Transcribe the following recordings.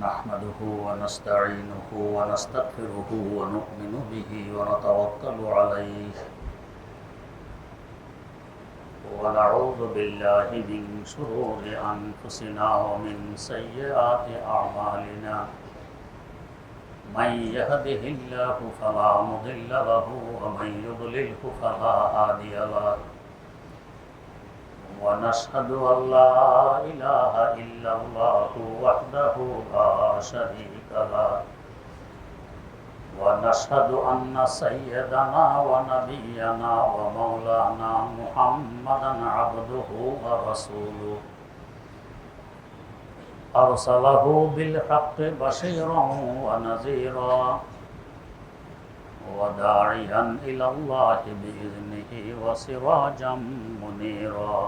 نحمده ونستعينه ونستغفره ونؤمن به ونتوكل عليه ونعوذ بالله من شرور أنفسنا ومن سيئات أعمالنا من يهده الله فلا مضل له ومن يضلله فلا هادي له ونشهد أن لا إله إلا الله وحده لا شريك له ونشهد أن سيدنا ونبينا ومولانا محمدا عبده ورسوله أرسله بالحق بشيرا ونذيرا وداعيا إلى الله بإذنه وسراجا منيرا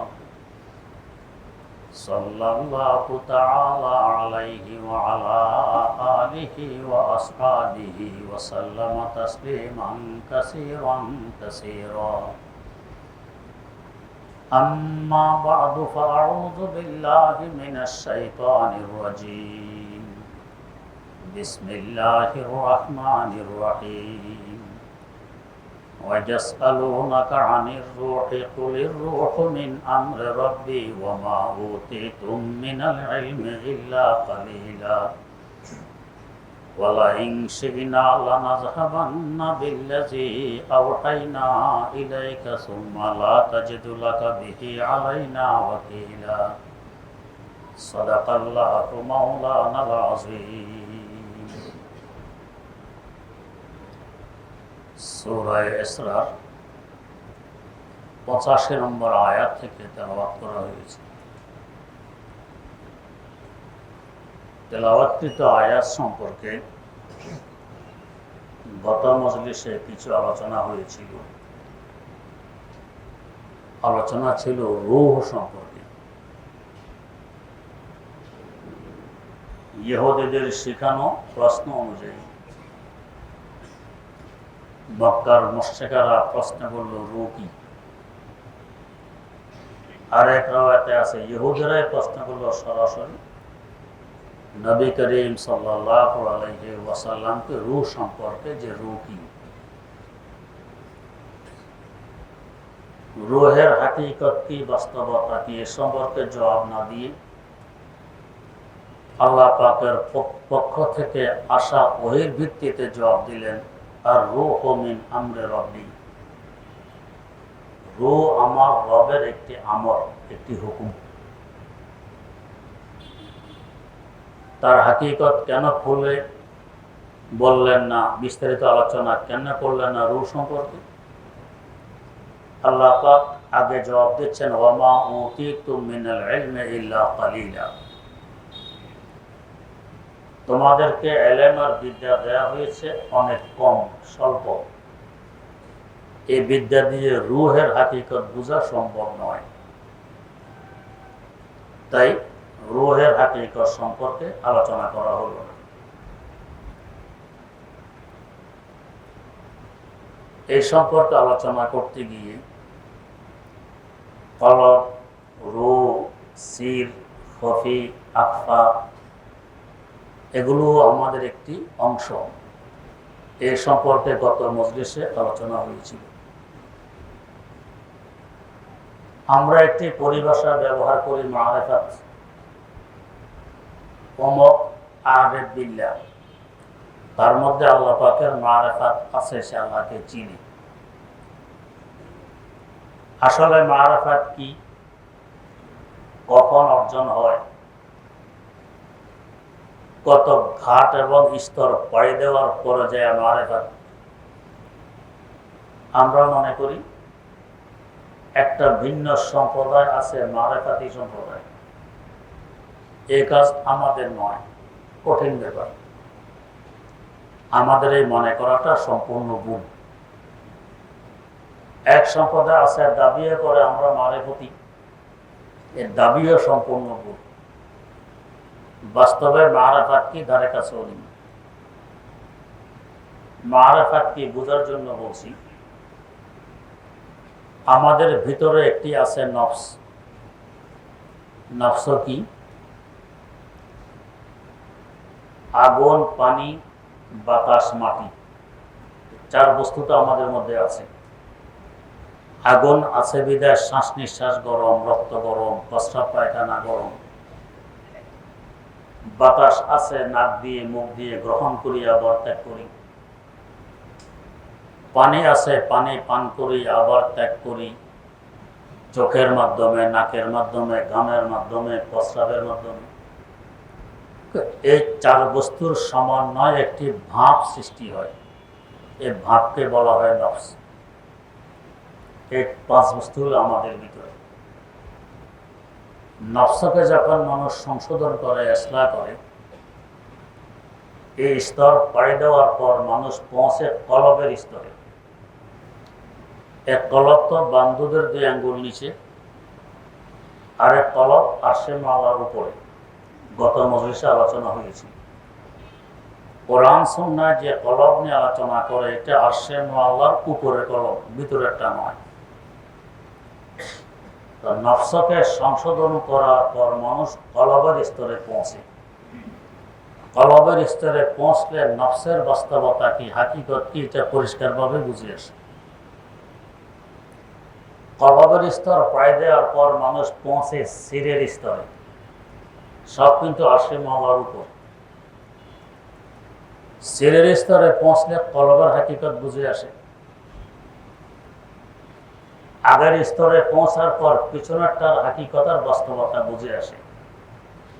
صلى الله تعالى عليه وعلى آله وأصحابه وسلم تسليما كثيرا كثيرا أما بعد فأعوذ بالله من الشيطان الرجيم بسم الله الرحمن الرحيم ويسألونك عن الروح قل الروح من أمر ربي وما أوتيتم من العلم إلا قليلا ولئن شئنا لنذهبن بالذي أوحينا إليك ثم لا تجد لك به علينا وكيلا صدق الله مولانا العظيم সূরা ইসরার 85 নম্বর আয়াত থেকে তেলাওয়াত করা হয়েছে। তেলাওয়াতকৃত আয়াত সম্পর্কে গত মজলিসে কিছু আলোচনা হয়েছিল। আলোচনা ছিল রূহ সম্পর্কে। ইহুদীদের শেখানো প্রশ্ন অনুযায়ী মক্কার মুশরিকরা প্রশ্ন করল রূহ কি। আর এক রাওয়াতে আছে ইহুদিরাই প্রশ্ন করল সরাসরি নবী করিম সাল্লাল্লাহু আলাইহি ওয়াসাল্লামকে রূহ সম্পর্কে, যে রূহ কি, রূহের হাকিকত কি, বাস্তবতা কি, এ সম্পর্কে জবাব না দিয়ে আল্লাহ পাকের পক্ষ থেকে আসা ওহীর ভিত্তিতে জবাব দিলেন আর রূহ মিন আমরি রব্বি, রূহ আমার রবের একটি আমর, একটি হুকুম। তার হাকিকত কেন খুলে বললেন না, বিস্তারিত আলোচনা কেন করলেন না রূহ সম্পর্কে? আল্লাহ পাক আগে জবাব দিচ্ছেন ওয়ামা উতীতুম মিনাল ইলমি ইল্লা কালিলা, তোমাদেরকে ইলম আর বিদ্যা দেয়া হয়েছে অনেক কম, স্বল্প। এই বিদ্যা দিয়ে রূহের হাকিকত বোঝা সম্ভব নয়। তাই রূহের হাকিকত সম্পর্কে আলোচনা করা হলো। এই সম্পর্কে আলোচনা করতে গিয়ে কলব, রূহ, সির, খফি, আখফা এগুলো আমাদের একটি অংশ। এই সম্পর্কে গত মজলিসে আলোচনা হয়েছিল। আমরা একটি পরিভাষা ব্যবহার করি মারিফাত, অমক আরিফ বিল্লাহ। তার মধ্যে আল্লাহ পাকের মারিফাত আছে, সে আল্লাহকে চিনি। আসলে মারিফাত কি, কখন অর্জন হয়, কত ঘাট এবং স্তর পাড়ি দেওয়ার পরে যায় মারিফাত। আমরা মনে করি একটা ভিন্ন সম্প্রদায় আছে, মারিফাতি সম্প্রদায়। এই কাজ আমাদের নয়, কঠিন ব্যাপার। আমাদের এই মনে করাটা সম্পূর্ণ ভুল। এক সম্প্রদায় আছে দাবিও করে আমরা মারিফতি, এর দাবিও সম্পূর্ণ ভুল। বাস্তবে মারিফাত কি ধারে কাছে হল না। মারিফাত কি বোঝার জন্য বলছি, আমাদের ভিতরে একটি আছে নফস। নফস কি? আগুন, পানি, বাতাস, মাটি, চার বস্তু তো আমাদের মধ্যে আছে। আগুন আছে বিদায় শ্বাস নিঃশ্বাস গরম, রক্ত গরম, প্রস্রাব পায়খানা গরম। বাতাস আছে, নাক দিয়ে মুখ দিয়ে গ্রহণ করি আবার ত্যাগ করি। পানি আছে, পানি পান করি আবার ত্যাগ করি, চোখের মাধ্যমে, নাকের মাধ্যমে, ঘামের মাধ্যমে, প্রস্রাবের মাধ্যমে। এই চার বস্তুর সমন্বয় একটি ভাব সৃষ্টি হয়, এই ভাবকে বলা হয় নফস। এই পাঁচ বস্তু হলো আমাদের ভিতরে। নফসকে যখন মানুষ সংশোধন করে, ইসলাহ করে, এই স্তর পাড়ি দেওয়ার পর মানুষ পৌঁছে কলবের স্তরে। এক কলব তো বান্ধুদের 2 আঙ্গুল নিচে, আর এক কলব আরশে মাওলার উপরে। গত মজলিসে আলোচনা হয়েছে, কোরআন সুন্নাহ যে কলব নিয়ে আলোচনা করে এটা আরশে মাওলার উপরে কলব, ভিতরেরটা নয়। নফসকে সংশোধন করার পর মানুষ কলবের স্তরে পৌঁছে। কলবের স্তরে পৌঁছলে নফসের বাস্তবতা কি, হাকিকত কি, এটা পরিষ্কারভাবে বুঝে আসে। কলবের স্তর পাড়ি দেওয়ার পর মানুষ পৌঁছে শিরের স্তরে। সব কিন্তু আরশে মাওলার উপর। শিরের স্তরে পৌঁছলে কলবের হাকিকত বুঝে আসে। আগের স্তরে পৌঁছার পর পিছনেরটার হাকিকতার বাস্তবতা বুঝে আসে।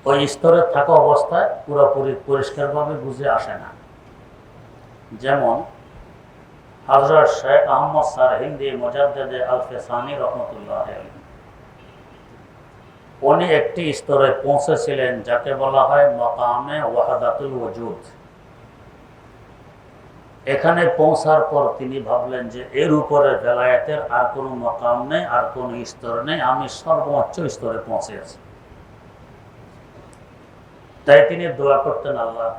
ওই স্তরে থাকা অবস্থায় পুরোপুরি পরিষ্কারভাবে বুঝে আসে না। যেমন হযরত শেখ আহমদ সারহিন্দি মুজাদ্দিদে আল-ফিসানি রহমতুল্লাহ আলাইহি, উনি একটি স্তরে পৌঁছেছিলেন যাকে বলা হয় মাকামে ওয়াহদাতুল ওজুদ। এখানে পৌঁছার পর তিনি ভাবলেন যে এর উপরে বেলায়েতের আর কোনো মাকাম নেই, আর কোনো স্তর নেই, আমি সর্বোচ্চ স্তরে পৌঁছে আছি। তাই তিনি দোয়া করতেন, আল্লাহ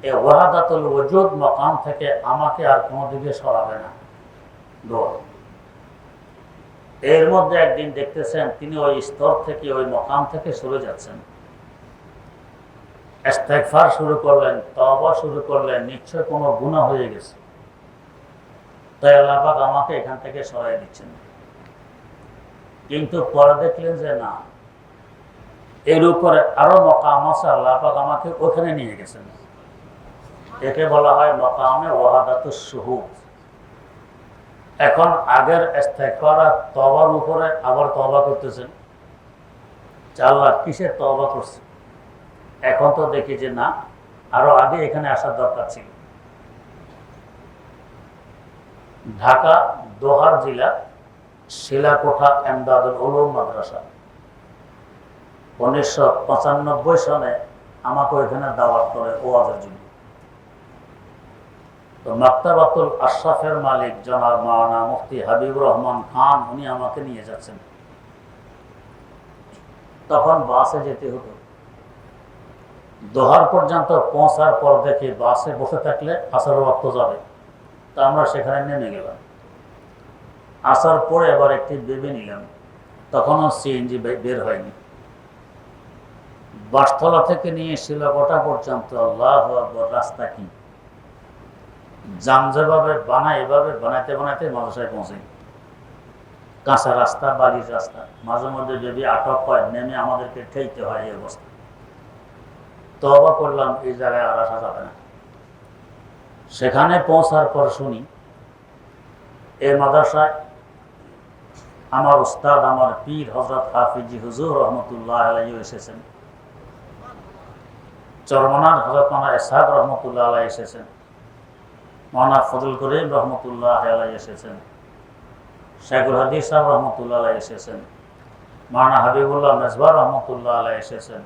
এই ওয়াহদাতুল ওজুদ মাকাম থেকে আমাকে আর কোনো দিকে সরাবে না, দোয়া। এর মধ্যে একদিন দেখতেছেন তিনি ওই স্তর থেকে, ওই মাকাম থেকে সরে যাচ্ছেন। ইস্তেগফার শুরু করলেন, তওবা শুরু করলেন, নিশ্চয় কোনো গুনাহ হয়ে গেছে, তাই আল্লাহ পাক আমাকে এখান থেকে সরাই দিচ্ছেন। কিন্তু পরে দেখলেন যে না, এর উপরে আরো মাকাম আছে, আল্লাহ পাক আমাকে ওখানে নিয়ে গেছেন। একে বলা হয় মাকামে ওয়াহদাতুস শুহুদ। এখন আগের ইস্তেগফার আর তওবার উপরে আবার তওবা করতেছেন, আল্লাহ কিসের তওবা করছে। এখন তো দেখি যে না, আরো আগে এখানে আসার দরকার ছিল। ঢাকা দোহার জেলা শিলাকোঠা এমদাদুল উলুম মাদ্রাসা 1995 সনে আমাকে ওইখানে দাওয়াত করে ওয়াজের জন্য। তো মাকতাবাতুল আশরাফের মালিক জনাব মাওলানা মুফতি হাবিবুর রহমান খান, উনি আমাকে নিয়ে যাচ্ছেন। তখন বাসে যেতে হতো। দোহার পর্যন্ত পৌঁছার পর দেখি বাসে বসে থাকলে আসর ওয়াক্ত যাবে, তা আমরা সেখানে নেমে গেলাম। আসার পরে এবার একটি ভেবে নিলাম, তখনও সিএনজি বের হয়নি। বাসতলা থেকে নিয়ে শিলাকোঠা পর্যন্ত আল্লাহু আকবার, রাস্তা কি জাম যেভাবে বানায়, এভাবে বানাইতে বানাইতে মাদ্রাসায় পৌঁছে। কাঁচা রাস্তা, বালির রাস্তা, মাঝে মধ্যে যদি আটক হয় নেমে আমাদেরকে ঠেলতে হয়, এই অবস্থা। তওবা করলাম, এই জায়গায় আর আসা যাবে না। সেখানে পৌঁছার পর শুনি এই মাদ্রাসায় আমার উস্তাদ, আমার পীর হযরত হাফিজি হুজুর রহমতুল্লাহ আলাইহি এসেছেন। চরমনার হযরত মাওলানা ইসহাক রহমতুল্লাহ আলাইহি এসেছেন। মাওলানা ফজল করিম রহমতুল্লাহ আলাইহি এসেছেন। শেখুল হাদিস সাহেব রহমতুল্লাহ আলাইহি এসেছেন। মাওলানা হাবিবুল্লাহ মেজবা রহমতুল্লাহ আলাইহি এসেছেন।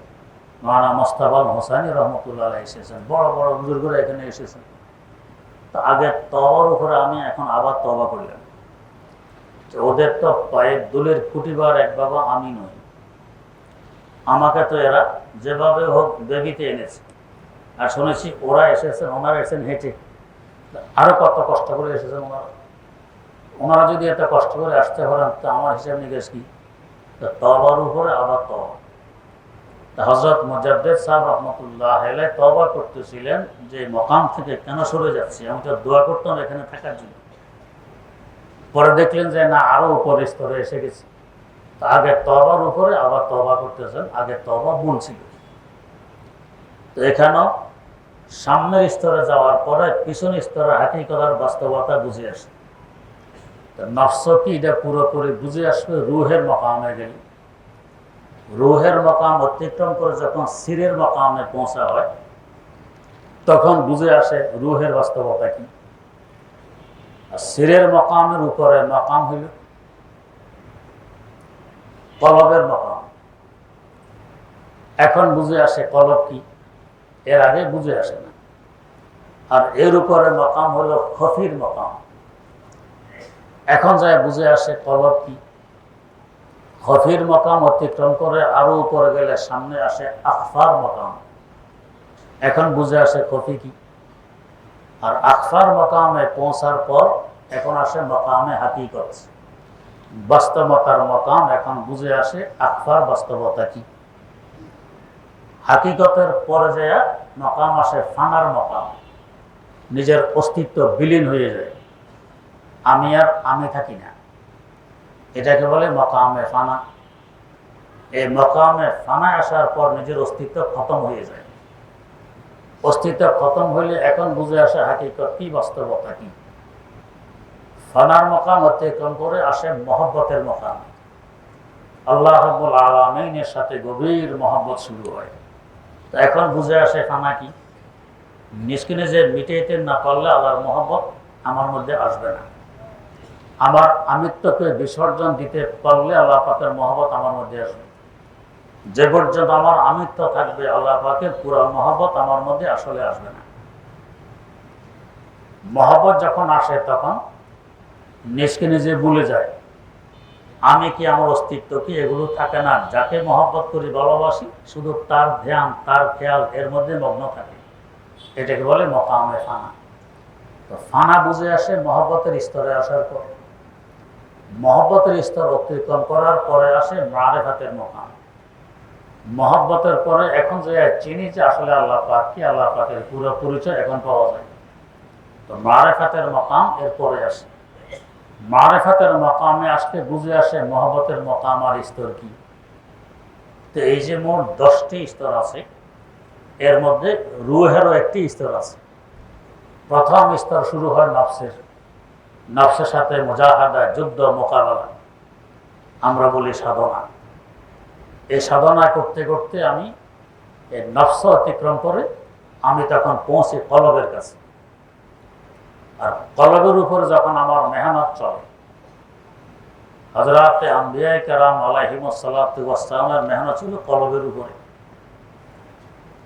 মাওলানা মোস্তফা হোসাইনি রহমতুল্লাহ আলাইহি এসেছেন। বড় বড় বুজুর্গরা এখানে এসেছেন। তো আগে তওবার উপরে আমি এখন আবার তওবা করলাম। ওদের তো পায়ের দুলের কুটিবার এক বাবা আমি নই। আমাকে তো এরা যেভাবে হোক বেবিতে এনেছে, আর শুনেছি ওরা এসেছেন, ওনারা এসেছেন হেঁটে, আরো কত কষ্ট করে এসেছেন ওনারা। ওনারা যদি এত কষ্ট করে আসতে পারেন তো আমার হিসাব নিকেশ কি? তওবার উপরে আবার তওবা। হযরত মুজাদ্দিদ সাহেব রহমতুল্লাহ আলাইহি তওবা করতেছিলেন যে মকাম থেকে কেন সরে যাচ্ছি, আমি তো দোয়া করতাম এখানে থাকার জন্য। পরে দেখলেন যে না, আরো উপরের স্তরে এসে গেছি। আগে তওবার উপরে আবার তওবা করতেছেন, আগে তওবা ভুল ছিল। তো এখানেও সামনের স্তরে যাওয়ার পরে পিছন স্তরে হাকিকতার বাস্তবতা বুঝে আসে। নফস কি এটা পুরোপুরি বুঝে আসবে রুহের মকামে গেলে। রুহের মকাম অতিক্রম করে যখন সিরের মকামে পৌঁছা হয় তখন বুঝে আসে রুহের বাস্তবতা কি। আর সিরের মকামের উপরে মকাম হইল কলবের মকাম। এখন বুঝে আসে কলব কি, এর আগে বুঝে আসে না। আর এর উপরে মকাম হলো খফির মকাম। এখন যায় বুঝে আসে কলব কি। খফির মকাম অতিক্রম করে আরো উপরে গেলে সামনে আসে আখফার মকাম। এখন বুঝে আসে খফি কি। আর আখফার মকামে পৌঁছার পর এখন আসে মকামে হাকিকত, বাস্তবতার মকাম। এখন বুঝে আসে আখফার বাস্তবতা কি। হাকিকতের পরে যায় মকাম আসে ফানার মকাম। নিজের অস্তিত্ব বিলীন হয়ে যায়, আমি আর আমি থাকি না। এটাকে বলে মকামে ফানা। এই মকামে ফানা আসার পর নিজের অস্তিত্ব খতম হয়ে যায়। অস্তিত্ব খতম হইলে এখন বুঝে আসে হাকিকত কি, বাস্তবতা কি। ফানার মকাম অতিক্রম করে আসে মহব্বতের মকাম। আল্লাহ রাব্বুল আলামিনের সাথে গভীর মহব্বত শুরু হয়। তো এখন বুঝে আসে ফানা কি। নিজকে যে মিটাইতে না পারলে আল্লাহর মহব্বত আমার মধ্যে আসবে না। আমার আমিত্বকে বিসর্জন দিতে পারলে আল্লাহ পাকের মহব্বত আমার মধ্যে আসবে। যে পর্যন্ত আমার আমিত্ব থাকবে আল্লাহ পাকের পুরা মহব্বত আমার মধ্যে আসলে আসবে না। মহব্বত যখন আসে তখন নিজকে নিজে ভুলে যায় আমি কি, আমার অস্তিত্ব কি, এগুলো থাকে না। যাকে মহব্বত করি, ভালোবাসি, শুধু তার ধ্যান, তার খেয়াল এর মধ্যে মগ্ন থাকে। এটাকে বলে মকামে ফানা। তো ফানা বুঝে আসে মহব্বতের স্তরে আসার পর। মহব্বতের স্তর অতিক্রম করার পরে আসে মারেফাতের মকাম। মহব্বতের পরে এখন যে চিনি যে আসলে আল্লাহ পাক কি, আল্লাহ পাকের পুরো পরিচয় এখন পাওয়া যায়। তো মারেফাতের মকাম এরপরে আসে। মারেফাতের মকামে আসতে বুঝে আসে মহব্বতের মকাম আর স্তর কি। তো এই যে মোট 10টি স্তর আছে, এর মধ্যে রুহেরও একটি স্তর আছে। প্রথম স্তর শুরু হয় নফসের। নফসের সাথে মুজাহাদা, যুদ্ধ, মোকাবেলা, আমরা বলি সাধনা। এই সাধনা করতে করতে আমি এই নফস অতিক্রম করে আমি তখন পৌঁছি কলবের কাছে। আর কলবের উপরে যখন আমার মেহনত চলে, হযরত আম্বিয়া কেরাম আলাইহিমুস সালাতু ওয়াস সালামের মেহনত ছিল কলবের উপরে।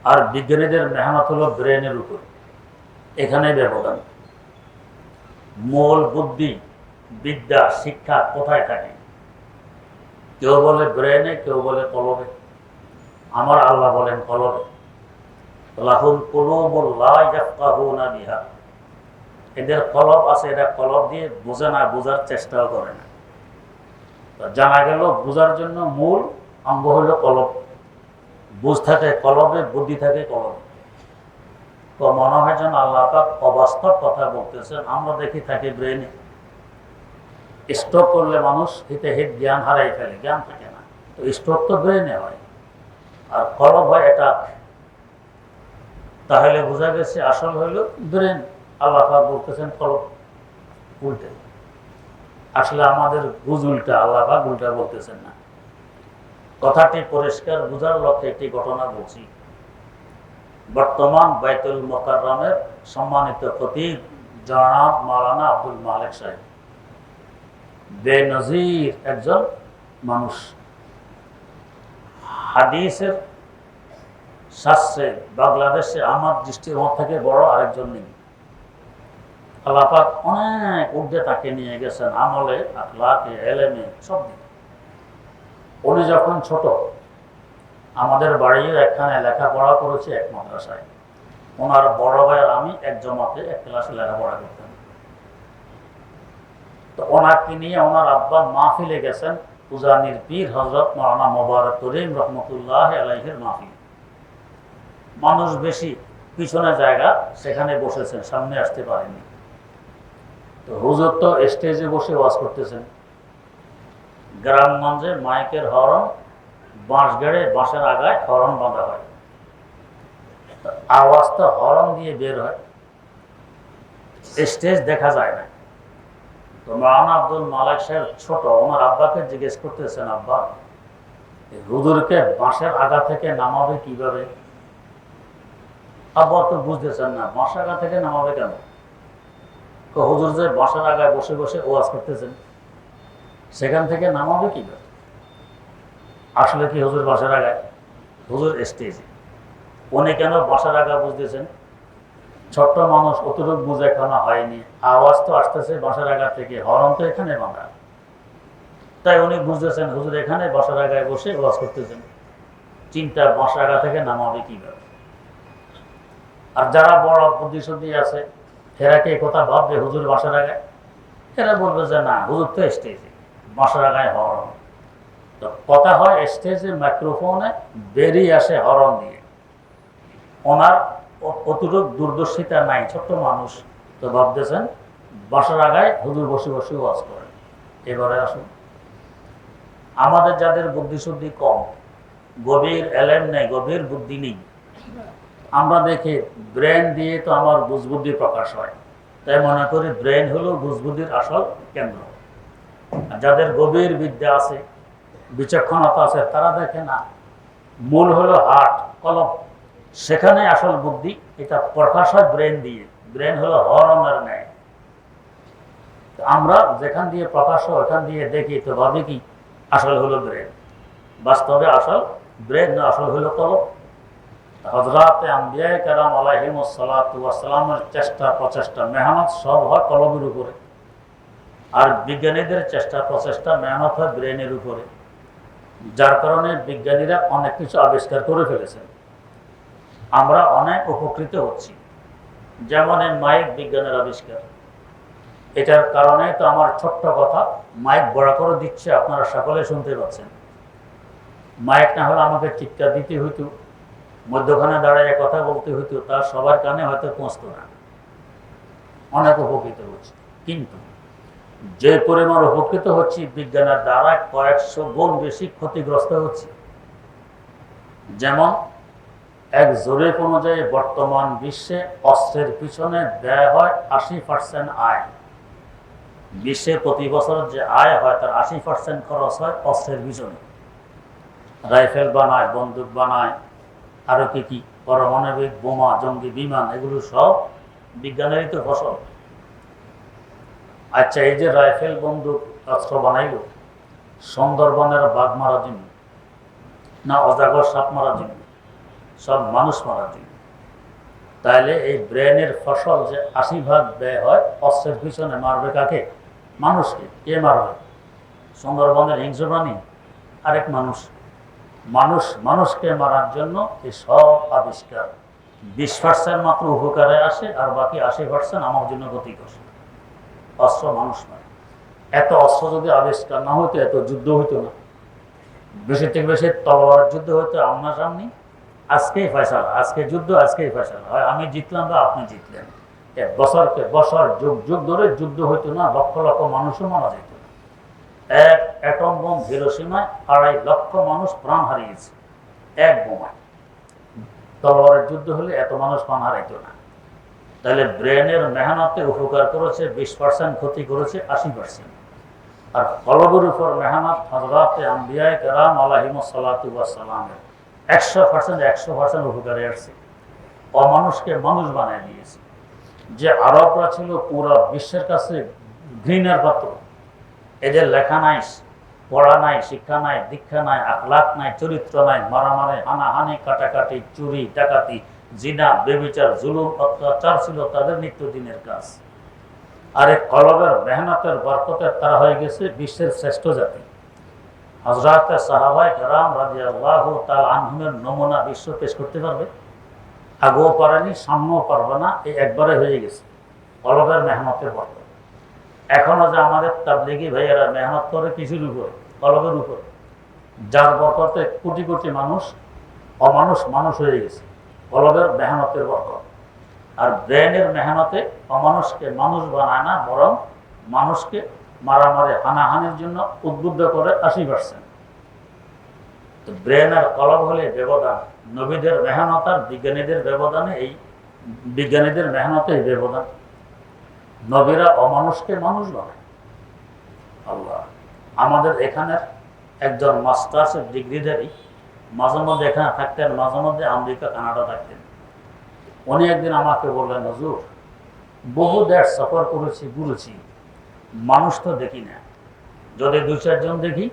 আর বিজ্ঞানীদের মেহনত হলো ব্রেনের উপরে। এখানে ব্যবধান। মূল বুদ্ধি, বিদ্যা, শিক্ষা কোথায় থাকে? কেউ বলে ব্রেনে, কেউ বলে কলবে। আমার আল্লাহ বলেন কলবে। লাহুম কুলুবুন লা ইয়াফকাহুনা বিহা। এদের কলব আছে, এরা কলব দিয়ে বোঝে না, বোঝার চেষ্টাও করে না। জানা গেল বোঝার জন্য মূল অঙ্গ হইল কলব। বুঝ থাকে কলবে, বুদ্ধি থাকে কলবে। তো মনে হয় যেন আল্লাহ পাক অবাস্তব কথা বলতেছেন। আমরা দেখি থাকি ব্রেনে। স্ট্রোক করলে মানুষ হিতে হিত জ্ঞান হারাই ফেলে, জ্ঞান থাকে না। তো স্ট্রোক তো ব্রেনে হয়, আর কলব হয় এটা। তাহলে বোঝা গেছে আসল হইল ব্রেন। আল্লাহ পাক বলতেছেন কলব। উল্টে আসলে আমাদের বুঝ উল্টা, আল্লাহ পাক উল্টা বলতেছেন না। কথাটি পরিষ্কার বোঝার লক্ষ্যে একটি ঘটনা বলছি। বর্তমান বাইতুল মোকাররমের সম্মানিত খতিব জনাব মাওলানা আব্দুল মালেক সাহেব বেনজির একজন মানুষ। হাদিসের শাস্ত্রে বাংলাদেশে আমার দৃষ্টির মত থেকে বড় আরেকজন নেই। আল্লাহ পাক অনেক ঊর্ধ্বে তাকে নিয়ে গেছেন আমলে, আখলাকে, এলেমে, সব দিকে। উনি যখন ছোট, আমাদের বাড়িও একখানে লেখাপড়া করেছি এক মাদ্রাসায়। ওনার বড় ভাই আর আমি এক জমাতে এক ক্লাসে লেখাপড়া করতাম। তো ওনাকে নিয়ে ওনার আব্বা মাহফিলে গেছেন উজানির পীর হযরত মাওলানা মোবারক করিম রহমতুল্লাহ আলাইহির মাহফিল। মানুষ বেশি, পিছনে জায়গা, সেখানে বসেছেন, সামনে আসতে পারেনি। তো হুজুর তো স্টেজে বসে ওয়াজ করতেছেন। গ্রামগঞ্জে মাইকের হরন, বাঁশ গেড়ে বাঁশের আগায় হরন বাঁধা হয়, আওয়াজটা হরন দিয়ে বের হয়, স্টেজ দেখা যায় না। তো মাওলানা আব্দুল মালেক সাহেব ছোট, ওনার আব্বাকে জিজ্ঞেস করতেছেন, আব্বা হুজুরকে বাঁশের আগা থেকে নামাবে কিভাবে? আব্বা তো বুঝতেছেন না, বাঁশের আগা থেকে নামাবে কেন? হুজুর যে বাঁশের আগায় বসে বসে ওয়াজ করতেছেন, সেখান থেকে নামাবে কিভাবে? আসলে কি হুজুর বাঁশের আগায়? হুজুর স্টেজে। উনি কেন বাঁশের আগা বুঝতেছেন? ছোট্ট মানুষ, অতটুক বুঝে এখনো হয়নি, আওয়াজ তো আসতেছে বাঁশের আগা থেকে, হরন তো এখানে বাঁধা। তাই উনি বুঝতেছেন হুজুর এখানে বাঁশের আগায় বসে ওয়াজ করতেছেন, চিন্তা বাঁশের আগা থেকে নামাবে কিভাবে? আর যারা বড় বুদ্ধিশুদ্ধি আছে, এরা কি কথা ভাববে হুজুর বাঁশের আগায়? এরা বলবে যে না, হুজুর তো স্টেজে, বাঁশের আগায় হরন। তো কথা হয় স্টেজে, মাইক্রোফোনে বেরিয়ে আসে হরন দিয়ে। ওনার অতটুক দূরদর্শিতা নাই, ছোট্ট মানুষ, তো ভাবতেছেন বাঁশের আগায় হুজুর বসে বসে ওয়াজ করেন। এবারে আসুন, আমাদের যাদের বুদ্ধিশুদ্ধি কম, গভীর এলেম নেই, গভীর বুদ্ধি নেই, আমরা দেখি ব্রেন দিয়ে তো আমার বুঝবুদ্ধি প্রকাশ হয়, তাই মনে করি ব্রেন হলো বুঝবুদ্ধির আসল কেন্দ্র। যাদের গভীর বিদ্যা আছে, বিচক্ষণতা আছে, তারা দেখে না, মূল হলো হার্ট, কলব, সেখানে আসল বুদ্ধি, এটা প্রকাশ হয় ব্রেন দিয়ে। ব্রেন হলো হরনের ন্যায়। আমরা যেখান দিয়ে প্রকাশ হয় ওখান দিয়ে দেখি, তো ভাবি কি আসল হলো ব্রেন। বাস্তবে আসল ব্রেন না, আসল হলো কলব। হযরতে আম্বিয়া কেরাম আলাইহিমুস সালাতু ওয়াস সালামের চেষ্টা প্রচেষ্টা মেহনত সব হয় কলবের উপরে, আর বিজ্ঞানীদের চেষ্টা প্রচেষ্টা মেহনত হয় ব্রেনের উপরে। যার কারণে বিজ্ঞানীরা অনেক কিছু আবিষ্কার করে ফেলেছেন, আমরা অনেক উপকৃত হচ্ছি। যেমন এই মাইক, বিজ্ঞানের আবিষ্কার। এটার কারণে তো আমার ছোট্ট কথা মাইক বড় করে দিচ্ছে, আপনারা সকলে শুনতে পাচ্ছেন। মাইক না হলে আমাকে চিৎকার দিতে হইতো, মধ্যখানে দাঁড়ায় কথা বলতে হইতো, তার সবার কানে হয়তো পৌঁছতো না। অনেক উপকৃত হচ্ছে, কিন্তু যে পরিমাণ উপকৃত হচ্ছি, বিজ্ঞানের দ্বারা কয়েকশো গুণ বেশি ক্ষতিগ্রস্ত হচ্ছে। যেমন এক জরিপ অনুযায়ী বর্তমান বিশ্বে অস্ত্রের পিছনে ব্যয় হয় 80% আয়। বিশ্বে প্রতি বছর যে আয় হয় তার 80% খরচ হয় অস্ত্রের পিছনে। রাইফেল বানায়, বন্দুক বানায়, আরো কি পারমাণবিক বোমা, জঙ্গি বিমান, এগুলো সব বিজ্ঞানেরই তো ফসল। আচ্ছা, এই যে রাইফেল, বন্দুক, অস্ত্র বানাইল সুন্দরবনের বাঘ মারার জন্য না অজাগর সাপ মারার জন্য? সব মানুষ মারার জন্য। তাইলে এই ব্রেনের ফসল যে 80% ব্যয় হয় অস্ত্রের পিছনে, মারবে কাকে? মানুষকে। কে মারবে? সুন্দরবনের হিংস্র প্রাণী? আরেক মানুষ। মানুষকে মারার জন্য এই সব আবিষ্কার। 20% মাত্র উপকারে আসে, আর বাকি 80% আমার জন্য ক্ষতিকর। অস্ত্র মানুষ নয়। এত অস্ত্র যদি আবিষ্কার না হইতো, এত যুদ্ধ হইতো না। বেশি থেকে বেশি তলোয়ার যুদ্ধ হইতো সামনাসামনি, আজকেই ফয়সালা, আজকে যুদ্ধ, আজকেই ফয়সালা হয়, আমি জিতলাম বা আপনি জিতলেন। বছর যুগ যুগ ধরে যুদ্ধ হইতো না, লক্ষ লক্ষ মানুষও মারা যেত না। এক অ্যাটম বোম হিরোশিমায় 2.5 লক্ষ মানুষ প্রাণ হারিয়েছে, এক বোমায়। তলোয়ারের যুদ্ধ হলে এত মানুষ প্রাণ হারাইতো না। তাহলে ব্রেনের মেহনতে উপকার করেছে 20%, ক্ষতি করেছে 80%। আর কলবের উপর মেহনত হযরতে আম্বিয়া কেরাম আলাইহিমুস সালাতু ওয়াস সালামের 100% উপকারে আসছে। অমানুষকে মানুষ বানিয়ে দিয়েছে। যে আরবরা ছিল পুরো বিশ্বের কাছে ঘৃণার পাত্র, এদের লেখা নাই, পড়া নাই, শিক্ষা নাই, দীক্ষা নাই, আখলাক নাই, চরিত্র নাই, মারামারি, হানাহানি, কাটাকাটি, চুরি, ডাকাতি, জিনা, বেবিচার, জুলুম, অত্যাচার ছিল তাদের নিত্যদিনের কাজ। আর এই কলবের মেহনতের বরকতে তারা হয়ে গেছে বিশ্বের শ্রেষ্ঠ জাতি। হযরতে সাহাবায়ে কেরাম রাদিয়াল্লাহু তাআলা আনহুমের নমুনা বিশ্ব পেশ করতে পারবে? আগেও পারেনি, সামনেও পারবে না, এই একবারে হয়ে গেছে কলবের মেহনতের বরকত। এখনো যে আমাদের তাবলিগী ভাইয়েরা মেহনত করে কিছুর উপর, কলমের উপর, যার বরকতে কোটি কোটি মানুষ অমানুষ মানুষ হয়ে গেছে, কলমের মেহনতের বরকত। আর ব্রেনের মেহনতে অমানুষকে মানুষ বানায় না, বরং মানুষকে মারামারি হানাহানির জন্য উদ্বুদ্ধ করে 80%। তো ব্রেন আর কলম হলে ব্যবধান, নবীদের মেহনত আর বিজ্ঞানীদের ব্যবধানে, এই বিজ্ঞানীদের মেহনতে এই ব্যবধান। নবীরা অমানুষকে মানুষ বানায়। আল্লাহ, আমাদের এখানের একজন মাস্টার্সের ডিগ্রিধারী মাঝে মধ্যে এখানে থাকতেন, মাঝে মধ্যে আমেরিকা কানাডা থাকতেন। উনি একদিন আমাকে বললেন, হুজুর বহু দেশ সফর করেছি, ঘুরেছি, মানুষ তো দেখি না। যদি 2-4 জন দেখি,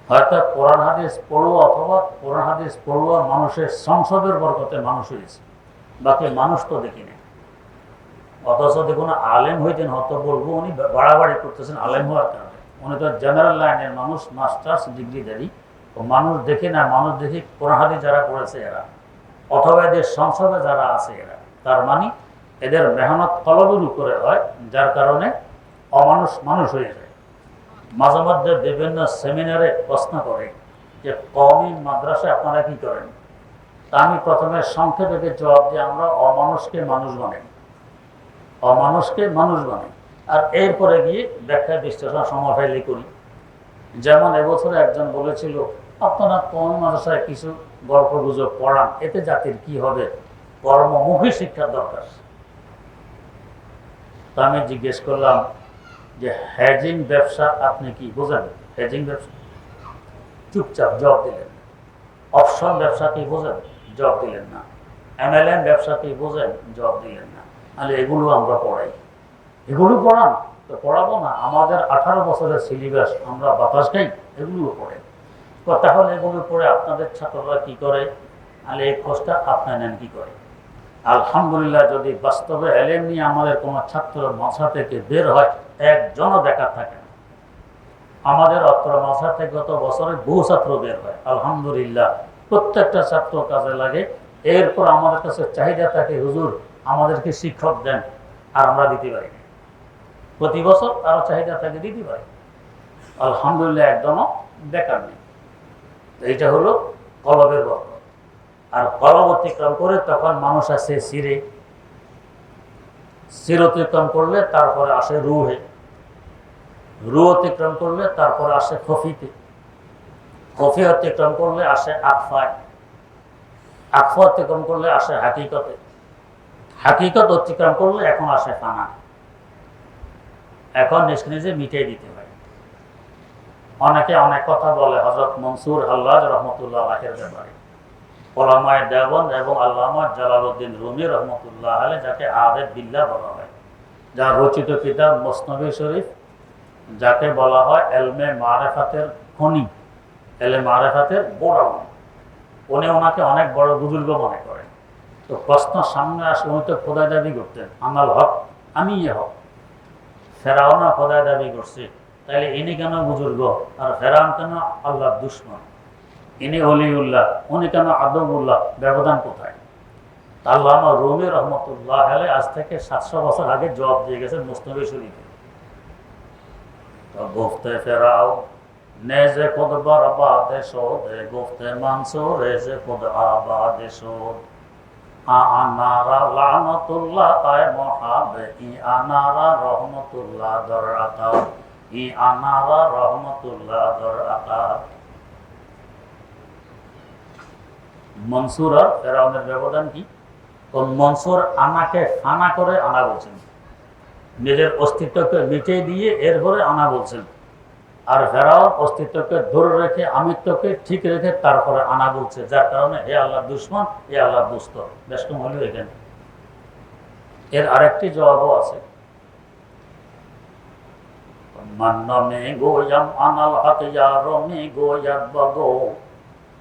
হয়তো কোরআন হাদিস পড়ুয়া অথবা কোরআন হাদিস পড়ুয়া মানুষের সংসদের বরকতে মানুষ হয়েছে, বাকি মানুষ তো দেখি না। অথচ দেখুন আলেম হইতেন, হয়তো বলবো উনি বাড়াবাড়ি করতেছেন আলেম হওয়ার কারণে। উনি তো জেনারেল লাইনের মানুষ, মাস্টার্স ডিগ্রিধারী। মানুষ দেখে না, মানুষ দেখি কোরআন হাদিস যারা পড়েছে এরা, অথবা এদের সংসদে যারা আছে এরা। তার মানে এদের মেহনত কলমের উপরে হয়, যার কারণে অমানুষ মানুষ হয়ে যায়। মাঝে মধ্যে বিভিন্ন সেমিনারে প্রশ্ন করে যে কওমি মাদ্রাসায় আপনারা কি করেন। তা আমি প্রথমে সংক্ষেপে জবাব দিই, আমরা অমানুষকে মানুষ বানাই, অমানুষকে মানুষ বানাই। আর এরপরে গিয়ে ব্যাখ্যা বিশ্লেষণ সমফাইলি করি। যেমন এবছরে একজন বলেছিল, আপনারা কওমি মাদ্রাসায় কিছু গল্প গুজব পড়ান, এতে জাতির কি হবে, কর্মমুখী শিক্ষার দরকার। তা আমি জিজ্ঞেস করলাম যে হেজিং ব্যবসা আপনি কি বোঝেন? হেজিং ব্যবসা? চুপচাপ জবাব দিলেন। অপশন ব্যবসা কি বোঝেন? জবাব দিলেন না। MLM ব্যবসা কি বোঝেন? জবাব দিলেন না। তাহলে এগুলো আমরা পড়াই। এগুলো পড়ান? তো পড়াবো না, আমাদের 18 বছরের সিলেবাস, আমরা বাতাস খাই, এগুলো পড়ে। তাহলে এগুলো পড়ে আপনাদের ছাত্ররা কি করে, তাহলে এই খোঁজটা আপনার নেন কি করে? আলহামদুলিল্লাহ, যদি বাস্তবে এলেম নিয়ে আমাদের কোনো ছাত্র মাথা থেকে বের হয়, একজনও বেকার থাকে না। আমাদের অত্র মাথা থেকে গত বছরে বহু ছাত্র বের হয়, আলহামদুলিল্লাহ। প্রত্যেকটা ছাত্র কাজে লাগে। এরপর আমাদের কাছে চাহিদা থাকে, হুজুর আমাদেরকে শিক্ষক দেন, আর আমরা দিতে পারি না। প্রতি বছর আরো চাহিদা থাকে, দিতে পারি। আলহামদুলিল্লাহ, একদমও বেকার নেই। এইটা হলো কলবের বরকত। আর কলব অতিক্রম করে তখন মানুষ আসে সিরে, সির অতিক্রম করলে তারপরে আসে রুহে, রু অতিক্রম করলে তারপরে আসে খফিতে, খফি অতিক্রম করলে আসে আকফায়, আকফা অতিক্রম করলে আসে হাকিকতে, হাকিকত অতিক্রম করলে এখন আসে ফানা। এখন নিজ নিজে মিটিয়ে দিতে হয়। অনেকে অনেক কথা বলে হযরত মনসুর হাল্লাজ রহমতুল্লাহ আলাইহির ব্যাপারে। ওলামায়ে দেওবন্দ এবং আল্লামা জালালউদ্দিন রুমি রহমতুল্লাহ আলাইহ, যাকে আরিফ বিল্লাহ বলা হয়, যার রচিত কিতাব মসনবী শরীফ, যাকে বলা হয় এলমে মারেফাতের খনি, এলমে মারেফাতের গোড়াউন। উনি ওনাকে অনেক বড় বুজুর্গ মনে করেন। তো প্রশ্ন সামনে আসে, উনি তো খোদাই দাবি করতেন, আনাল হক আমি হক। ফেরাউনা খোদাই দাবি করছে, তাইলে ইনি কেন বুজুর্গ, আর ফেরাউন কেন আল্লাহর দুশমন? ইনি অলিউল্লাহ, উনি কেন আদবুল্লাহ? ব্যবধান কোথায়? আল্লামা রুমি রহমতুল্লাহ আলাইহ আজ থেকে 700 বছর আগে জবাব দিয়ে গেছেন মুসনবী শরীফে। গুফতে ফেরাও নেজে খুদ বরবাদে শোদ, গুফতে মানসুর এজে খুদ আবাদে শোদ। আনারা লানতুল্লাহ আয় মহাবে, ই আনারা রহমতুল্লাহ দর আকাব, ই আনারা রহমতুল্লাহ দর আকাব। মনসুর আর ফেরাউনের ব্যবধান কি? মনসুর আনাকে ফানা করে আনা বলছেন, নিজের অস্তিত্বকে মিটিয়ে দিয়ে এরপরে আনা বলছেন। আর ফেরাউন অস্তিত্বকে ধরে রেখে, আমিত্বকে ঠিক রেখে তারপরে আনা বলছে, যার কারণে হে আল্লাহর দুশমন, হে আল্লাহর দুষ্ট। বেশ কম হলো এখানে। এর আরেকটি জবাবও আছে। মান্নামে গোয়াম আনাল হক ইয়ারমে গোয়াত বগো,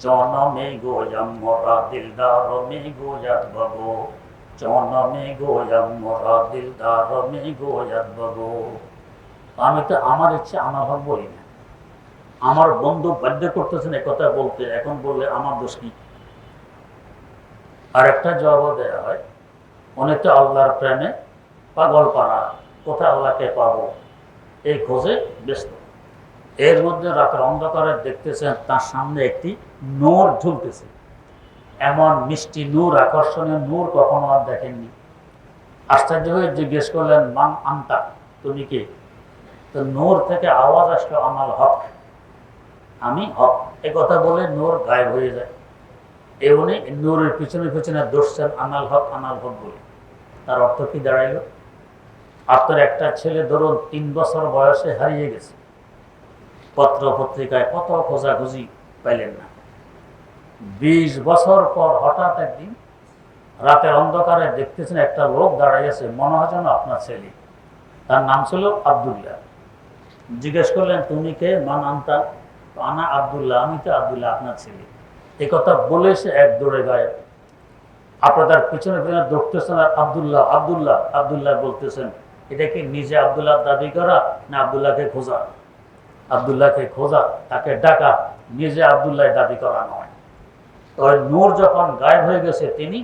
চনমে গোয়াম মোরা দিলদার মে গোয়াত বগো, চনমে গোয়াম মোরা দিলদার মে গোয়াত বগো। আমি তো আমার ইচ্ছে আমার হক বলি না, আমার বন্ধু বাধ্য করতেছেন একথা বলতে, এখন বললে আমার দোষ কি? আর একটা জবাব দেওয়া হয়, উনি তো আল্লাহর প্রেমে পাগল পারা, কোথায় আল্লাহকে পাবো? এই খোঁজে ব্যস্ত। এর মধ্যে রাতের অন্ধকারে দেখতেছেন তার সামনে একটি নূর ঝুলতেছে। এমন মিষ্টি নূর, আকর্ষণীয় নূর কখনো আর দেখেননি। আশ্চর্য হয়ে জিজ্ঞেস করলেন, মান আনতা, তুমি কে? তো নূর থেকে আওয়াজ আসলো, আমাল হক, আমি হক। এই কথা বলে নূর গায়েব হয়ে যায়। উনি নূরের পিছনে পিছনে দৌড়ছেন আনাল হক আনাল হক বলে। তার অর্থ কি দাঁড়াইল? আপনার একটা ছেলে ধরুন 3 বছর বয়সে হারিয়ে গেছে, পত্র পত্রিকায় কত খোঁজাখুঁজি, পাইলেন না। 20 বছর পর হঠাৎ একদিন রাতের অন্ধকারে দেখতেছেন একটা লোক দাঁড়াইয়াছে, মনে হয় যেন আপনার ছেলে। তার নাম ছিল আব্দুল্লাহ। জিজ্ঞেস করলেন, তুমি কে? মান আনতা? আনা আব্দুল্লাহ, আমি তো আব্দুল্লাহ, আপনার ছেলে। এই কথা বলে সে এক দৌড়ে গায়েব। আপনার তার পিছনে পিছনে দৌড়তেছেন আর আব্দুল্লাহ আব্দুল্লাহ আব্দুল্লাহ বলতেছেন। এটা কি নিজে আব্দুল্লাহ দাবি করা না আব্দুল্লাহকে খোঁজা? আব্দুল্লাহকে খোঁজা, তাকে ডাকা, নিজে আব্দুল্লাহ দাবি করা নয়। তো নূর যখন গায়েব হয়ে গেছে, তিনি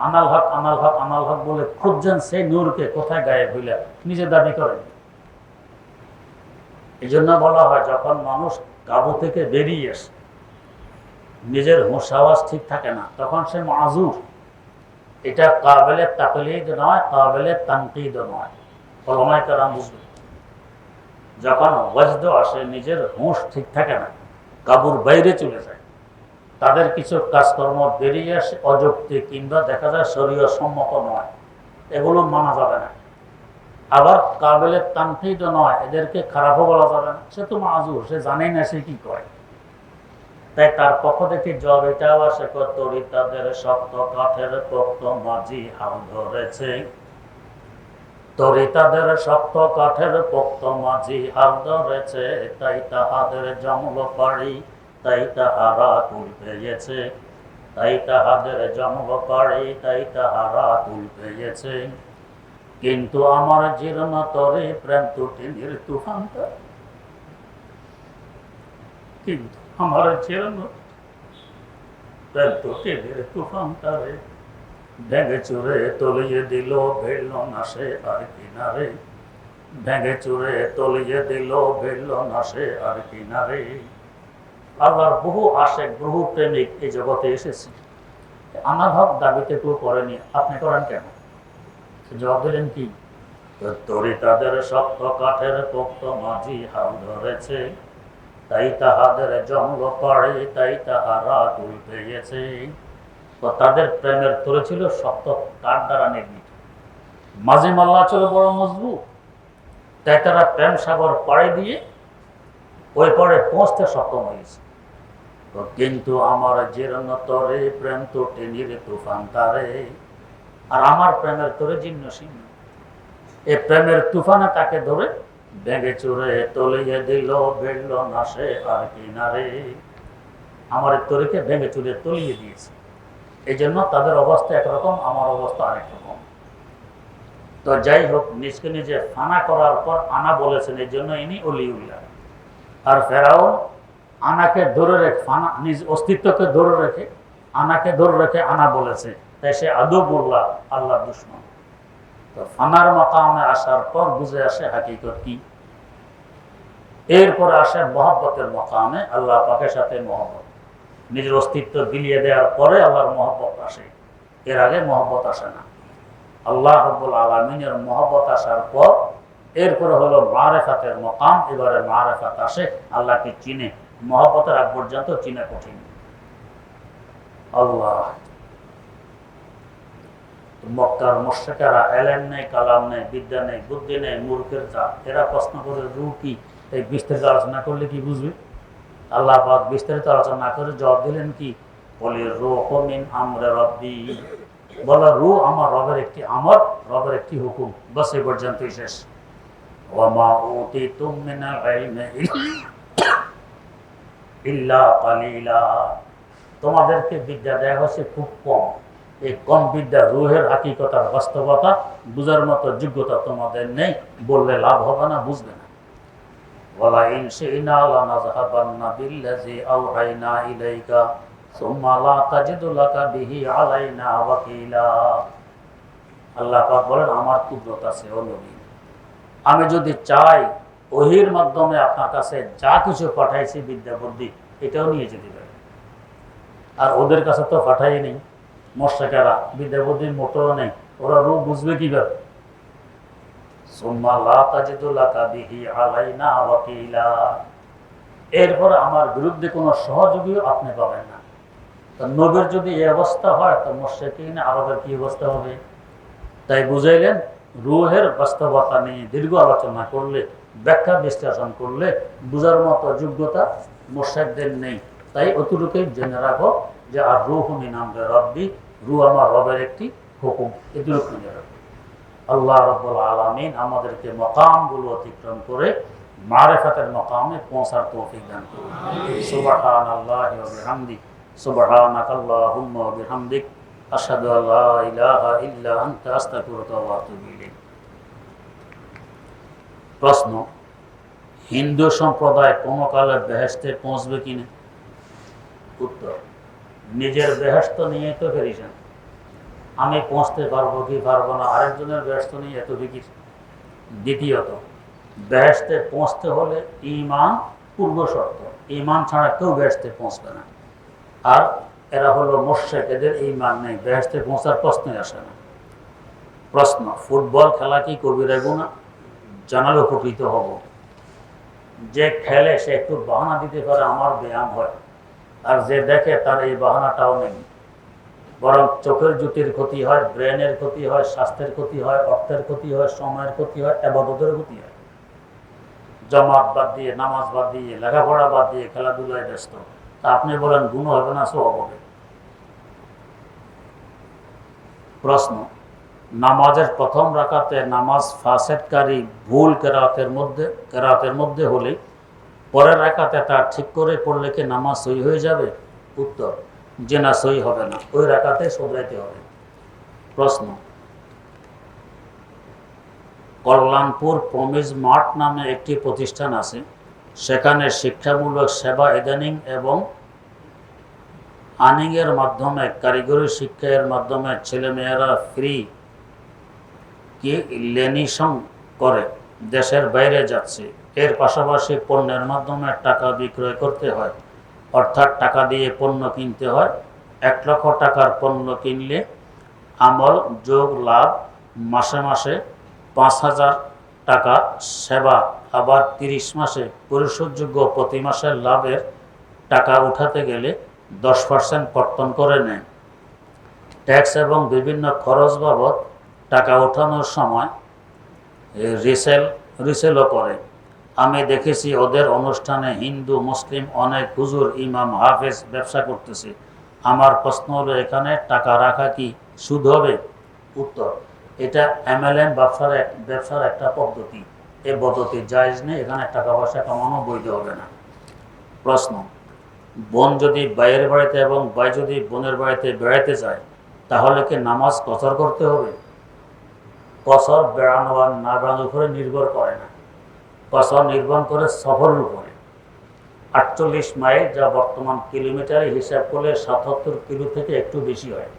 আনাল হক আনাল হক আনাল হক বলে খুঁজছেন সেই নূরকে, কোথায় গায়েব হইলে, নিজে দাবি করেন। এই জন্য বলা হয়, যখন মানুষ কাবু থেকে বেরিয়ে আসে, নিজের হুঁশ আওয়াজ ঠিক থাকে না, তখন সে মাজুর। এটা কাবেলে তাকলিদ নয়, কাবেলে তানকিদ নয়। ওলামায়ে কেরাম বুঝবে, যখন ওয়াজদ আসে, নিজের হুঁশ ঠিক থাকে না, কাবুর বাইরে চলে যায়, তাদের কিছু কাজকর্ম বেরিয়ে আসে অযৌক্তিক কিংবা দেখা যায় শরীয়ত সম্মত নয়, এগুলো মানা যাবে না। আবার কাবেলে তানকিদ নয়, এদেরকে খারাপও বলা যাবে না, সে তো মাজুর, সে জানেই না সে কি করে। তাই তার পক্ষ থেকে জব এটাও আসে, তরি তাদের শক্ত কাঠের পোক্ত মাঝি হাল ধরেছে। তরি তাদের শক্ত কাঠের পোক্ত মাঝি হাল ধরেছে, তাই তাহাদের জমল পাড়ি, তাই তাহারা কুল পেয়েছে। তাই তাহাদের জমল পাড়ি, তাই তাহারা কুল পেয়েছে। কিন্তু আমার জীর্ণ তরে প্রেম তুটিনির তুফান, কিন্তু আমার জীর্ণ প্রেম তুটিনির তুফান তারে ভেঙে চুরে তলিয়ে দিল, ভিড়ল না সে আর কিনারে। ভেঙে চুরে তলিয়ে দিল, ভিড়ল না সে আর কিনারে। আল্লাহর বহু আশেক, বহু প্রেমিক এই জগতে এসেছে, আনাল হক দাবিতে কেউ করেনি, আপনি করেন কেন? জবাব দিলেন কি, তরি তাদের শক্ত কাঠের পোক্ত মাঝি হাল ধরেছে, তাই তাহাদের জঙ্গ পাড়ে, তাই তাহারা কুল পেয়েছে। তো তাদের প্রেমের তরে ছিল শক্ত কাঠ দ্বারা নির্মিত, মাঝি মাল্লা ছিল বড় মজবুত, তাই তারা প্রেম সাগর পাড়ে দিয়ে ওই পাড়ে পৌঁছতে সক্ষম হয়েছে। কিন্তু আমার জীর্ণ তরে প্রেম তো টেনির তুফান তারে, আর আমার প্রেমের তরে জীর্ণ শীর্ণ, এই প্রেমের তুফানে তাকে ধরে ভেঙে চুরে তলিয়ে দিল, বেড়ল না সে আর কিনারে। আমার তরিকে ভেঙে চুরে তলিয়ে দিয়েছে। এই জন্য তাদের অবস্থা একরকম, আমার অবস্থা আরেক রকম। তো যাই হোক, নিজকে নিজে ফানা করার পর আনা বলেছেন, এই জন্য ইনি অলিউল্লাহ। আর ফেরাউন আনাকে ধরে রেখে, ফানা নিজ অস্তিত্বকে ধরে রেখে, আনাকে ধরে রেখে আনা বলেছে, তাই সে আদবুল্লাহ, আল্লাহ দুশ্মন। তো ফানার মাকামে আসার পর বুঝে আসে হাকিকত কি। এরপরে আসে মহব্বতের মাকামে, আল্লাহ পাকের সাথে মহব্বত, নিজের অস্তিত্ব বিলিয়ে দেওয়ার পরে আল্লাহর মহব্বত আসে, এর আগে মহব্বত আসে না। আল্লাহ রাব্বুল আলামিনের মহব্বত আসার পর এরপরে হলো মারেফাতের মাকাম, এবারে মারেফাত আসে, আল্লাহকে চিনে। মহব্বতের আগ পর্যন্ত চিনা কঠিন। আল্লাহ, মক্কার মুশরিকেরা এলেম নেই, কালাম নেই, বিদ্যা নেই, বুদ্ধি নেই, মূর্খের জাত, এরা প্রশ্ন করে রূহ কি, এই বিস্তারিত আলোচনা করলে কি বুঝবে? আল্লাহ পাক বিস্তারিত আলোচনা না করে জবাব দিলেন কি, বলে রূহু মিন আমরি রাব্বি, বলা রূহ আমার রবের একটি আমর, রবের একটি হুকুম, বাস এই পর্যন্তই শেষ। ওয়া মা উতিতুম মিনাল ইলমি ইল্লা কালিলা, তোমাদেরকে বিদ্যা দেয়া হয়েছে খুব কম, এই কম বিদ্যা রূহের হাকিকতার বাস্তবতা বুঝার মতো যোগ্যতা তোমাদের নেই, বললে লাভ হবে না, বুঝবে না। ওয়ালা ইন শি'না লানাযহাবান্না বিল্লাযী আওহাইনা ইলাইকা সুম্মা লা তাজিদু লাকা বিহি আলাইনা ওয়াকিলা। আল্লাহ পাক বলেন, আমার কুদরত আছে ও নবী, আমি যদি চাই ওহির মাধ্যমে আপনার কাছে যা কিছু পাঠাইছি বিদ্যা বুদ্ধি এটাও নিয়ে যেতে পারে। আর ওদের কাছে তো পাঠাই নেই, মোশরিকেরা বিদ্যা বুদ্ধির মোটরও নেই, ওরা রূপ বুঝবে কিভাবে? এরপর আমার বিরুদ্ধে কোনো সহযোগীও আপনি পাবেন না। নবীর যদি এই অবস্থা হয় তো মুশরিকিন আরবের কি অবস্থা হবে? তাই বুঝাইলেন রূহের বাস্তবতা নিয়ে দীর্ঘ আলোচনা করলে, ব্যাখ্যা বিশ্লেষণ করলে বুঝার মতো যোগ্যতা মুশরিকদের নেই। তাই অতটুকুই জেনে রাখো যে আর রূহ মিন আমরি রাব্বি, রূহ আমার রবের একটি হুকুম, এটুকু জেনে রাখো। আল্লাহ রাব্বুল আলামিন আমাদেরকে মাকামগুলো অতিক্রম করে মারিফাতের মাকামে পৌঁছার তৌফিক দান করুন। সুবহানাল্লাহি ওয়া বিহামদিহি, সুবহানাকাল্লাহুম্মা ওয়া বিহামদিক, আশহাদু আল্লা ইলাহা ইল্লা আনতা আস্তাগফিরুকা ওয়া আতুবু ইলাইক। প্রশ্ন, হিন্দু সম্প্রদায় কোন কালে বেহেশতে পৌঁছবে কিনা? উত্তর, নিজের বেহেশত নিয়ে তো ফেরিছেন, আমি পৌঁছতে পারবো কি পারবো না আরেকজনের বেহেশত নিয়ে এত ফিকির। দ্বিতীয়ত, বেহেশতে পৌঁছতে হলে ঈমান পূর্ব শর্ত, ঈমান ছাড়া কেউ বেহেশতে পৌঁছবে না। আর এরা হলো মুশরিক, এদের ঈমান নেই, বেহেশতে পৌঁছার প্রশ্নই আসে না। প্রশ্ন, ফুটবল খেলা কি কবিরা গুনাহ? জানালে উপকৃত হব। যে খেলে সে একটু বাহানা দিতে পারে আমার ব্যায়াম হয়, আর যে দেখে তার এই বাহানাটাও নেই। বরং চোখের জ্যোতির ক্ষতি হয়, ব্রেনের ক্ষতি হয়, স্বাস্থ্যের ক্ষতি হয়, অর্থের ক্ষতি হয়, সময়ের ক্ষতি হয়, ইবাদতের ক্ষতি হয়। জামাত বাদ দিয়ে, নামাজ বাদ দিয়ে, লেখাপড়া বাদ দিয়ে খেলাধুলায় ব্যস্ত, তা আপনি বলেন গুনাহ হবে না সওয়াব হবে? প্রশ্ন, নামাজের প্রথম রাকাতে নামাজ ফাসেদকারী ভুল কেরাতের মধ্যে হলে পরের রাকাতে তার ঠিক করে পড়লে কি নামাজ সহি হয়ে যাবে? উত্তর, যে না, সহি হবে না, ওই রাকাতে শুধরাইতে হবে। প্রশ্ন, কল্যাণপুর প্রমিজ মার্ট নামে একটি প্রতিষ্ঠান আছে, সেখানে শিক্ষামূলক সেবা ইদানিং এবং আর্নিংয়ের মাধ্যমে, কারিগরি শিক্ষার মাধ্যমে ছেলেমেয়েরা ফ্রি কি লেনিশন করে দেশের বাইরে যাচ্ছে। এর পাশাপাশি পণ্যের মাধ্যমে টাকা বিক্রয় করতে হয়, অর্থাৎ টাকা দিয়ে পণ্য কিনতে হয়। 1 লক্ষ টাকার পণ্য কিনলে আমল যোগ লাভ মাসে মাসে 5,000 টাকা সেবা, আবার 30 মাসে পরিশোধযোগ্য প্রতি মাসের লাভের টাকা উঠাতে গেলে 10% কর্তন করে নেয়। ট্যাক্স এবং বিভিন্ন খরচ বাবদ টাকা ওঠানোর সময় রিসেলও করে। আমি দেখেছি ওদের অনুষ্ঠানে হিন্দু মুসলিম অনেক হুজুর ইমাম হাফেজ ব্যবসা করতেছে। আমার প্রশ্ন হলো, এখানে টাকা রাখা কি সুদ হবে? উত্তর, এটা MLM ব্যবসার একটা পদ্ধতি, এই পদ্ধতি জায়েজ নেই, এখানে টাকা পয়সা কামানো বৈধ হবে না। প্রশ্ন, বোন যদি ভাইয়ের বাড়িতে এবং ভাই যদি বোনের বাড়িতে বেড়াতে যায়, তাহলে কি নামাজ কসর করতে হবে? কসর বেড়ানো আর না বেড়ানোর উপরে নির্ভর করে না, কসর নির্ভর করে সফরের উপরে। 48 মাইল, যা বর্তমান কিলোমিটারে হিসাব করলে 77 কিলো থেকে একটু বেশি হয়।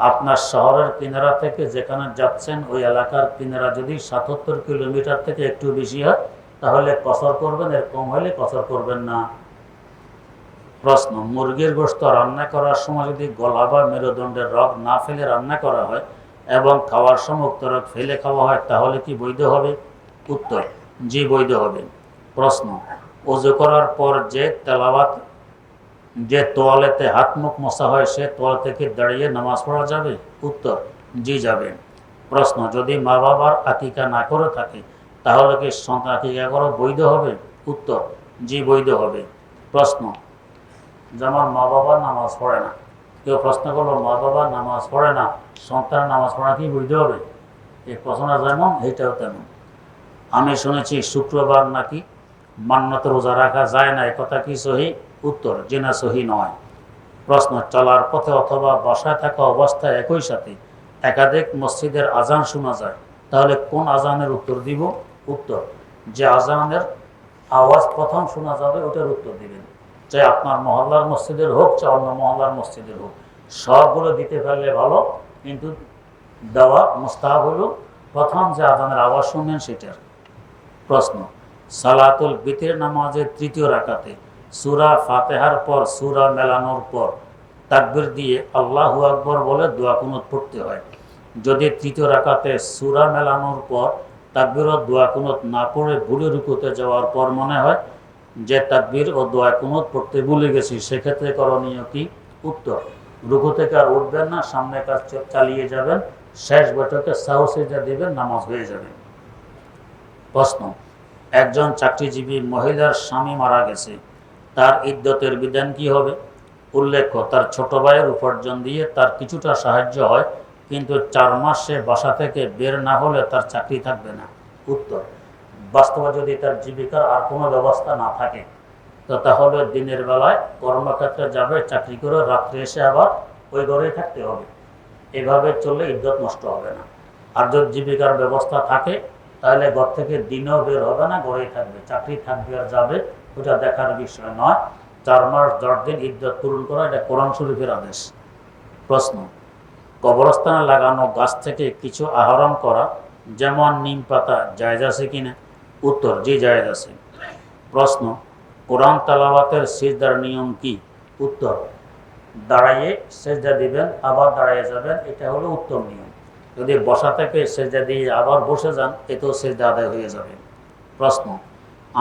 আপনার শহরের কিনারা থেকে যেখানে যাচ্ছেন ওই এলাকার কিনারা যদি 77 কিলোমিটার থেকে একটু বেশি হয়, তাহলে কসর করবেন, এর কম হলে কসর করবেন না। প্রশ্ন, মুরগির গোশত রান্না করার সময় যদি গলা বা মেরুদণ্ডের রগ না ফেলে রান্না করা হয় এবং খাওয়ার সময় উক্ত রগ ফেলে খাওয়া হয়, তাহলে কি বৈধ হবে? উত্তর, জি বৈধ হবে। প্রশ্ন, ওযু করার পর যে তোয়ালেতে হাত মুখ মোছা হয়, সে তোয়ালে থেকে দাঁড়িয়ে নামাজ পড়া যাবে? উত্তর, জি যাবে। প্রশ্ন, যদি মা বাবার আকিকা না করে থাকে, তাহলে কি সন্তান আকিকা করা বৈধ হবে? উত্তর, জি বৈধ হবে। প্রশ্ন, যে আমার মা বাবা নামাজ পড়ে না, কেউ প্রশ্ন করলো মা বাবা নামাজ পড়ে না, সন্তান নামাজ পড়া কি বৈধ হবে? এই প্রশ্নটা যেমন এইটাও তেমন। আমি শুনেছি শুক্রবার নাকি মান্যত রোজা রাখা যায় না, একথা কি সহি? উত্তর, যে না, সহি নয়। প্রশ্ন, চলার পথে অথবা বাসায় থাকা অবস্থায় একই সাথে একাধিক মসজিদের আজান শোনা যায়, তাহলে কোন আজানের উত্তর দিব? উত্তর, যে আজানের আওয়াজ প্রথম শোনা যাবে ওটার উত্তর দিবেন, চাই আপনার মহল্লার মসজিদের হোক, চাই অন্য মহল্লার মসজিদের হোক। সবগুলো দিতে পারলে ভালো, কিন্তু দেওয়া মুস্তাহাব হলো প্রথম যে আজানের আওয়াজ শুনবেন সেটার। প্রশ্ন, সালাতুল বিতর নামাজের তৃতীয় রাকাতে সূরা ফাতিহার পর সূরা মেলানোর পর তাকবীর দিয়ে আল্লাহু আকবার বলে দোয়া কুনুত পড়তে হয়। যদি তৃতীয় রাকাতে সূরা মেলানোর পর তাকবীর ও দোয়া কুনুত না পড়ে ভুলে রুকুতে যাওয়ার পর মনে হয় যে তাকবীর ও দোয়া কুনুত পড়তে ভুলে গেছি, সেক্ষেত্রে করণীয় কি? উত্তর, রুকু থেকে আর উঠবেন না, সামনে কাজ চালিয়ে যাবেন, শেষ বৈঠকে সাহু সিজদা দিবেন, নামাজ হয়ে যাবে। প্রশ্ন, একজন চাকরিজীবী মহিলার স্বামী মারা গেছে, তার ইদ্যতের বিধান কি হবে? উল্লেখ্য, তার ছোট ভাইয়ের উপার্জন দিয়ে তার কিছুটা সাহায্য হয়, কিন্তু 4 মাস সে বাসা থেকে বের না হলে তার চাকরি থাকবে না। উত্তর, বাস্তবে যদি তার জীবিকার আর কোনো ব্যবস্থা না থাকে তো তাহলে দিনের বেলায় কর্মক্ষেত্রে যাবে, চাকরি করে রাত্রে এসে আবার ওই ঘরেই থাকতে হবে। এভাবে চললে ইদ্যত নষ্ট হবে না। আর যদি জীবিকার ব্যবস্থা থাকে তাহলে ঘর থেকে দিনেও বের হবে না, ঘরেই থাকবে, চাকরি থাকবে আর যাবে, ওটা দেখার বিষয় নয়। 4 মাস 10 দিন ইদ্যত পূরণ করা, এটা কোরআন শরীফের আদেশ। প্রশ্ন, কবরস্থানে লাগানো গাছ থেকে কিছু আহরণ করা, যেমন নিম পাতা, জায়েজ আছে কিনা? উত্তর, জি জায়েজ আছে। প্রশ্ন, কোরআন তেলাওয়াতের সিজদার নিয়ম কি? উত্তর, দাঁড়াইয়ে সেজদা দিবেন, আবার দাঁড়িয়ে যাবেন, এটা হলো উত্তম নিয়ম। যদি বসা থেকে সেজদা দিয়ে আবার বসে যান, এতেও সেজদা আদায় হয়ে যাবে। প্রশ্ন,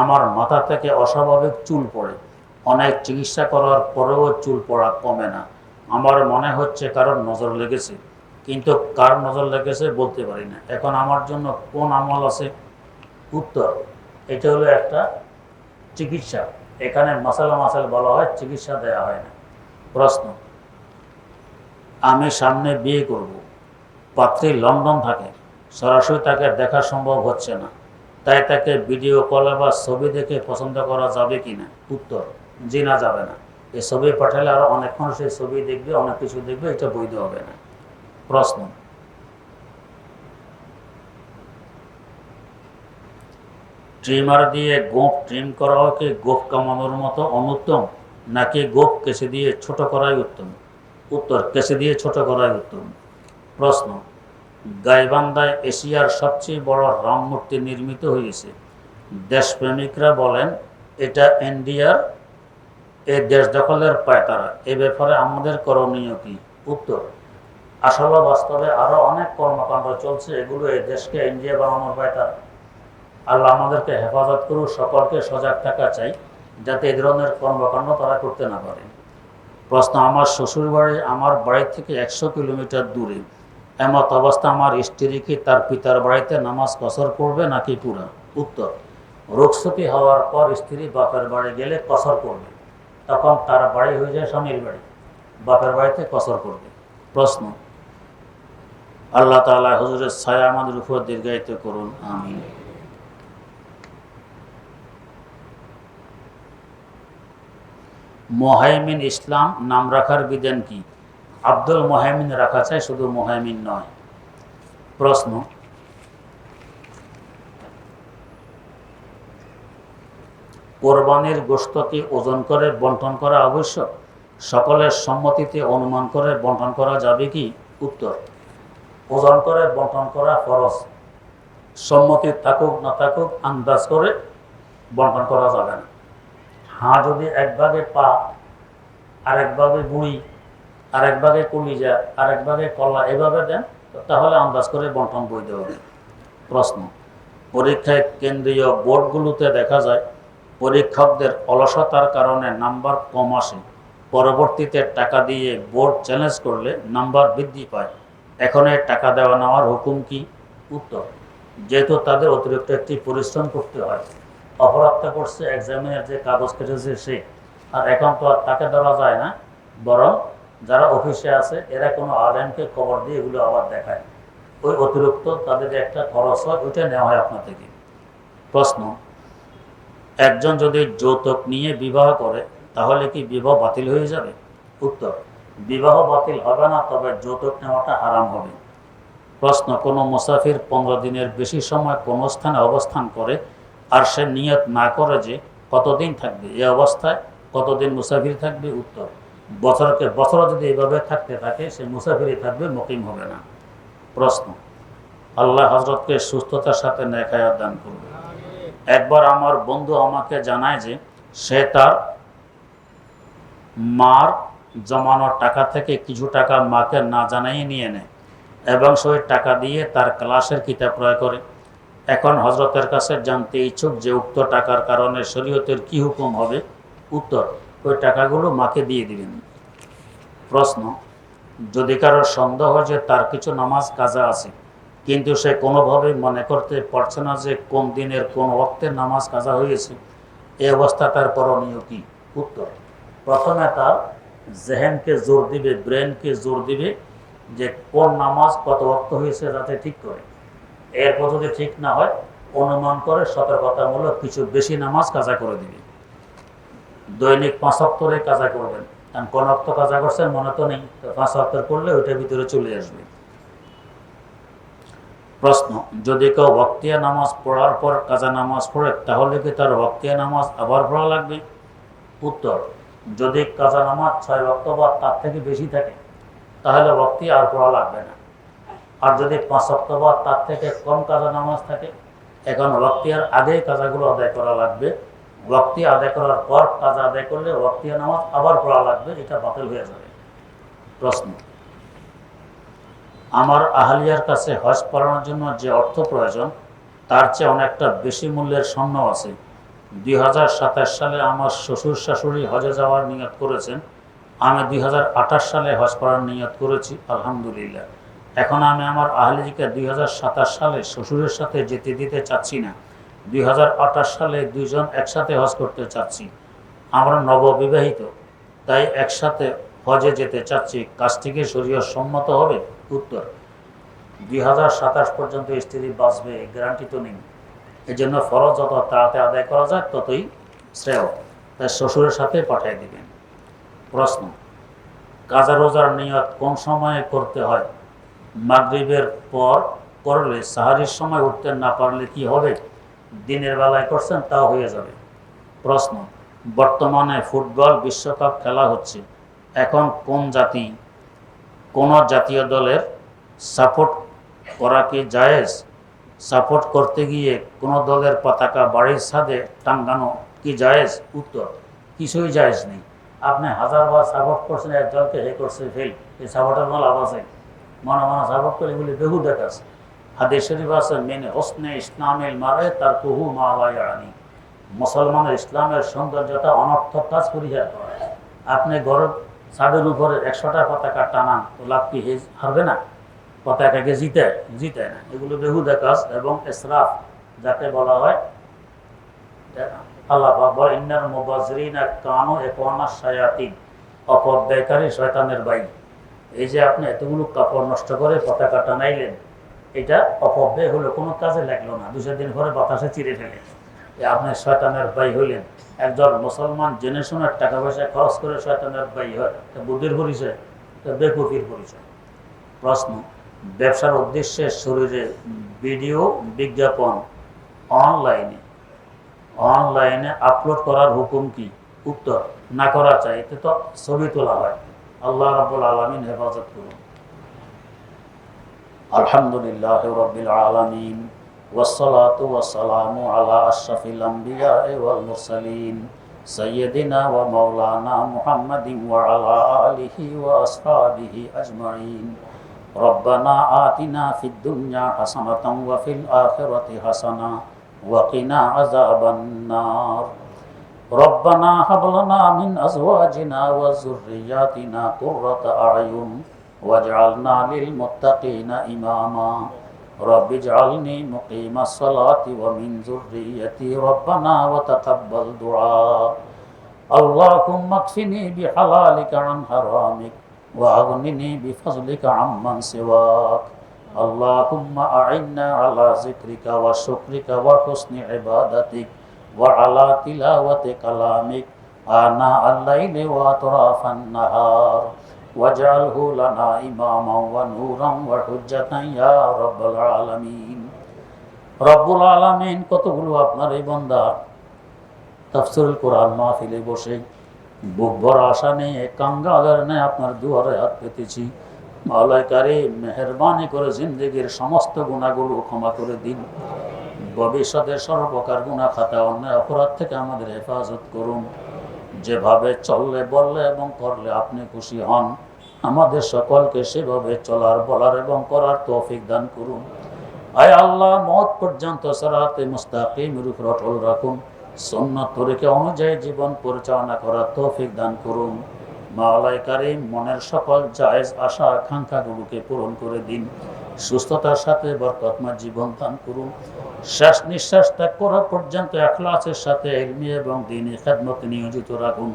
আমার মাথা থেকে অস্বাভাবিক চুল পড়ে, অনেক চিকিৎসা করার পরেও চুল পড়া কমে না, আমার মনে হচ্ছে কারোর নজর লেগেছে, কিন্তু কার নজর লেগেছে বলতে পারি না, এখন আমার জন্য কোন আমল আছে? উত্তর, এটা হলো একটা চিকিৎসা, এখানে মাসাল বলা হয়, চিকিৎসা দেওয়া হয় না। প্রশ্ন, আমি সামনে বিয়ে করব, পাত্রী লন্ডন থাকে, সরাসরি তাকে দেখা সম্ভব হচ্ছে না, তাই তাকে ভিডিও কলে বা ছবি দেখে পছন্দ করা যাবে কিনা? উত্তর, জি না, যাবে না। এই ছবি পাঠালে আরো অনেক মানুষ এই ছবি দেখবে, অনেক কিছু দেখবে, এটা বৈধ হবে না। প্রশ্ন, ট্রিমার দিয়ে গোঁফ ট্রিম করা কি গোঁফ কামানোর মতো অনুত্তম, নাকি গোঁফ কেসে দিয়ে ছোট করাই উত্তম? উত্তর, কেসে দিয়ে ছোট করাই উত্তম। প্রশ্ন, গাইবান্ধায় এশিয়ার সবচেয়ে বড় রাম মূর্তি নির্মিত হয়েছে, দেশপ্রেমিকরা বলেন এটা ইন্ডিয়ার এই দেশ দখলের পায়তারা, এ ব্যাপারে আমাদের করণীয় কি? উত্তর, আসলে বাস্তবে আরো অনেক কর্মকাণ্ড চলছে, এগুলো এই দেশকে ইন্ডিয়া বানানোর পায়তারা। আল্লাহ আমাদেরকে হেফাজত করুক, সকলকে সজাগ থাকা চাই যাতে এই ধরনের কর্মকাণ্ড তারা করতে না পারে। প্রশ্ন, আমার শ্বশুর বাড়ি আমার বাড়ি থেকে 100 কিলোমিটার দূরে, এমত অবস্থা আমার স্ত্রী কি তার পিতার বাড়িতে নামাজ কসর করবে নাকি পুরা? উত্তর, রোগশতি হওয়ার পর স্ত্রী বাপের বাড়ি গেলে কসর করবে, তখন তার বাড়ি হয়ে যায় স্বামীর বাড়ি, বাপের বাড়িতে কসর করবে। প্রশ্ন, আল্লাহ তাআলা হুজুরের ছায়া আমাদের উপর দীর্ঘায়িত করুন, আমিন। মোহাইমিন ইসলাম নাম রাখার বিধান কি? আব্দুল মোহাইমিন রাখা চাই, শুধু মোহাইমিন নয়। প্রশ্ন, কোরবানির গোশত কি ওজন করে বন্টন করা আবশ্যক? সকলের সম্মতিতে অনুমান করে বন্টন করা যাবে কি? উত্তর, ওজন করে বন্টন করা ফরজ, সম্মতি থাকুক না থাকুক আন্দাজ করে বন্টন করা যাবে না। হ্যাঁ, যদি এক ভাগে পা, আরেক ভাগে গুঁড়ি, আরেক ভাগে কলিজা, আরেক ভাগে কলা এভাবে দেন, তাহলে আন্দাজ করে বন্টন বৈধ হবে। প্রশ্ন, পরীক্ষায় কেন্দ্রীয় বোর্ডগুলোতে দেখা যায় পরীক্ষকদের অলসতার কারণে নাম্বার কম আসে, পরবর্তীতে টাকা দিয়ে বোর্ড চ্যালেঞ্জ করলে নাম্বার বৃদ্ধি পায়, এখন এই টাকা দেওয়া নেওয়ার হুকুম কি? উত্তর, যেহেতু তাদের অতিরিক্ত একটি পরিশ্রম করতে হয়, অপরাধটা করছে এক্সামিনের যে কাগজ কেটেছে সে, আর এখন তো আর তাকে ধরা যায় না, বরং যারা অফিসে আছে এরা কোনো আলেমকে খবর দিয়ে এগুলো আবার দেখায়, ওই অতিরিক্ত তাদের একটা খরচ হয়, ওইটা নেওয়া হয় আপনার থেকে। প্রশ্ন, একজন যদি যৌতুক নিয়ে বিবাহ করে তাহলে কি বিবাহ বাতিল হয়ে যাবে? উত্তর, বিবাহ বাতিল হবে না, তবে যৌতুক নেওয়াটা হারাম হবে। প্রশ্ন, কোনো মুসাফির 15 দিনের বেশি সময় কোনো স্থানে অবস্থান করে আর সে নিয়ত না করে যে কতদিন থাকবে, এই অবস্থায় কতদিন মুসাফির থাকবে? উত্তর, বছরকে বছর যদি এভাবে থাকতে থাকে সে মুসাফিরই থাকবে, মুকিম হবে না। প্রশ্ন, আল্লাহ হযরতকে সুস্থতার সাথে নেক হায়াত দান করবে। একবার আমার বন্ধু আমাকে জানায় যে সে তার মার জমানোর টাকা থেকে কিছু টাকা মাকে না জানাই নিয়ে নেয় এবং সেই টাকা দিয়ে তার ক্লাসের কিতাব ক্রয় করে। এখন হজরতের কাছে জানতে ইচ্ছুক যে উক্ত টাকার কারণে শরীয়তের কি হুকুম হবে। উত্তর, ওই টাকাগুলো মাকে দিয়ে দিবেন। প্রশ্ন, যদি কারোর সন্দেহ হয় যে তার কিছু নামাজ কাজা আছে কিন্তু সে কোনোভাবেই মনে করতে পারছে না যে কোন দিনের কোন ওয়াক্তে নামাজ কাজা হয়েছে, এই অবস্থা তার করণীয় কি? উত্তর, প্রথমে তার জেহেনকে জোর দিবে, ব্রেনকে জোর দিবে যে কোন নামাজ কত ওয়াক্ত হয়েছে যাতে ঠিক করে। এরপর যদি ঠিক না হয় অনুমান করে সতর্কতামূলক কিছু বেশি নামাজ কাজা করে দিবে। দৈনিক 5 ওয়াক্তরে কাজা করবেন, কারণ কোন ওয়াক্ত কাজা করছেন মনে তো নেই, তো 5 ওয়াক্ত করলে ওইটার ভিতরে চলে আসবে। প্রশ্ন, যদি কেউ ওয়াক্তিয়া নামাজ পড়ার পর কাজা নামাজ পড়ে তাহলে কি তার ওয়াক্তিয়া নামাজ আবার পড়া লাগবে? উত্তর, যদি কাজা নামাজ 6 ওয়াক্ত বা তার থেকে বেশি থাকে তাহলে ওয়াক্তিয়া আর পড়া লাগবে না। আর যদি 5 ওয়াক্ত বা তার থেকে কম কাজা নামাজ থাকে, এখন ওয়াক্তিয়ার আগেই কাজাগুলো আদায় করা লাগবে। ওয়াক্তিয়া আদায় করার পর কাজা আদায় করলে ওয়াক্তিয়া নামাজ আবার পড়া লাগবে, এটা বাতিল হয়ে যাবে। প্রশ্ন, আমার আহলিয়ার কাছে হজ করানোর জন্য যে অর্থ প্রয়োজন তার চেয়ে অনেকটা বেশি মূল্যের স্বর্ণ আছে। 2027 সালে আমার শ্বশুর শাশুড়ি হজে যাওয়ার নিয়ত করেছেন। আমি 2028 সালে হজ করার নিয়ত করেছি, আলহামদুলিল্লাহ। এখন আমি আমার আহলিকে 2027 সালে শ্বশুরের সাথে যেতে দিতে চাচ্ছি না। 2028 সালে দুইজন একসাথে হজ করতে চাচ্ছি। আমরা নববিবাহিত, তাই একসাথে হজে যেতে চাচ্ছি। কাজটিকে শরীয়ত সম্মত হবে? উত্তর, 2027 পর্যন্ত স্ত্রী বাঁচবে গ্যারান্টি তো নেই। এই জন্য ফরজ যত তাড়াতাড়ি আদায় করা যায় ততই শ্রেয়, তাই শ্বশুরের সাথে পাঠিয়ে দিবেন। প্রশ্ন, কাজা রোজার নিয়ত কোন সময়ে করতে হয়? মাগরিবের পর করলে সাহারির সময় উঠতে না পারলে কি হবে? দিনের বেলায় করছেন তাও হয়ে যাবে। প্রশ্ন, বর্তমানে ফুটবল বিশ্বকাপ খেলা হচ্ছে, এখন কোন জাতীয় দলের সাপোর্ট করা কি জায়েজ? সাপোর্ট করতে গিয়ে কোন দলের পতাকা বাড়ির ছাদে টাঙ্গানো কি জায়েজ? উত্তর, কিছুই জায়েজ নেই। আপনি হাজারবার সাপোর্ট করছেন এক দলকে, হে করছে ফেল, এই সাপোর্টের কোনো লাভ আছে? মনে মনে সাপোর্ট করে এগুলি বেহুদা কাজ। হাদিস শরীফ আছে, মেনে হোসনে ইসলামের মারে তার কুহু মা ওয়াইয়ানি। মুসলমানের ইসলামের সৌন্দর্যতা অনর্থক কাজ পরিহার করে। আপনি গরব ছাদের উপরে 100টা পতাকা টানান, তো লাভ কি হারবে না? পতাকাকে জিতে না। এগুলো বেহুদা কাজ এবং ইসরাফ, যাকে বলা হয় আল্লাহ পাক বলে ইন্নাল মুবাজ্জিরিনা কানু ইখওয়ানাশ শায়াতিন, অপব্যয়কারী শয়তানের ভাই। এই যে আপনি এতগুলো কাপড় নষ্ট করে পতাকা টানাইলেন, এটা অপব্যয় হলো, কোনো কাজে লাগলো না, 2 দিন পরে বাতাসে চিরে ফেলে। আপনি শয়তানের ভাই হইলেন। একজন মুসলমান জেনে শুনে টাকা পয়সা খরচ করে শয়তানের ভাই হয়, বুদ্ধির পরিচয়, বেকুফির পরিচয়। প্রশ্ন, ব্যবসার উদ্দেশ্যে শরীরে ভিডিও বিজ্ঞাপন অনলাইনে আপলোড করার হুকুম কি? উত্তর, না করা চাই, এতে তো ছবি তোলা হয়। আল্লাহ রাব্বুল আলামিন হেফাজত করুন। আলহামদুলিল্লাহি রাব্বিল আলামিন ওয়াসসালাতু ওয়াসসালামু আলা আশরাফিল আমবিয়া'i ওয়াল মুরসালিন সাইয়্যিদিনা ওয়া মাওলানা মুহাম্মাদিন ওয়া আলা আলিহি ওয়া আসহাবিহি আজমাইন। রব্বানা আতিনা ফিদ দুনিয়া হাসানাতাও ওয়া ফিল আখিরাতি হাসানাহ ওয়া কিনা আযাবান নার। রব্বানা হাব লানা মিন আজওয়াজিনা ওয়া যুররিয়াতিনা কুররাতা আ'য়ুন ওয়াজআলনা লিল মুত্তাকিনা ইমামা। রব্বি ইজআলনি মুকিমাস সালাতি ওয়া মিন যুররিয়্যাতি রব্বানা ওয়া তাকাব্বাল দুআ। আল্লাহুম্মা কফিনি বিহালালিকা আন হারামিক ওয়া আগনিনি বিফজলিকা আম্মান সিওয়াক। আল্লাহুম্মা আ'ইন্না আলা যিকরিকা ওয়া শুকরিকা ওয়া হুসনি ইবাদাতিক ওয়া আলা তিলাওয়াতি কালামিক আনা আল-লাইলি ওয়া আতরাফান নাহার ওয়াজআলহু লানা ইমামান ওয়া নূরান ওয়া হুজ্জাতান ইয়া রাব্বাল আলামিন। রব্বুল আলামিন, কতগুলো আপনার এই বান্দা তাফসীরুল কোরআন মাহফিলে বসে বুক ভরা আশা নিয়ে কাঙ্গালের ন্যায় আপনার দুয়ারে হাত পেতেছি। মাওলা কারীম, মেহেরবানি করে জিন্দেগীর সমস্ত গুনাহগুলো ক্ষমা করে দিন। ভবিষ্যতের সর্বপ্রকার গুনাহ খাতা অন্যায় অপরাধ থেকে আমাদের হেফাজত করুন। যেভাবে চললে বললে এবং করলে আপনি খুশি হন, আমাদের সকলকে সেভাবে চলার বলার এবং করার তৌফিক দান করুন। আয় আল্লাহ, মওত পর্যন্ত সিরাতে মুস্তাকিমের উপর অটল রাখুন। সুন্নাত তরিকা অনুযায়ী জীবন পরিচালনা করার তৌফিক দান করুন। মাওলানা কারীম, মনের সকল জায়েজ আশা আকাঙ্ক্ষাগুলোকে পূরণ করে দিন। সুস্থতার সাথে বরকতময় জীবন দান করুন। শেষ নিঃশ্বাস ত্যাগ করা পর্যন্ত ইখলাসের সাথে ইলমি এবং দ্বীনি খেদমতে নিয়োজিত রাখুন।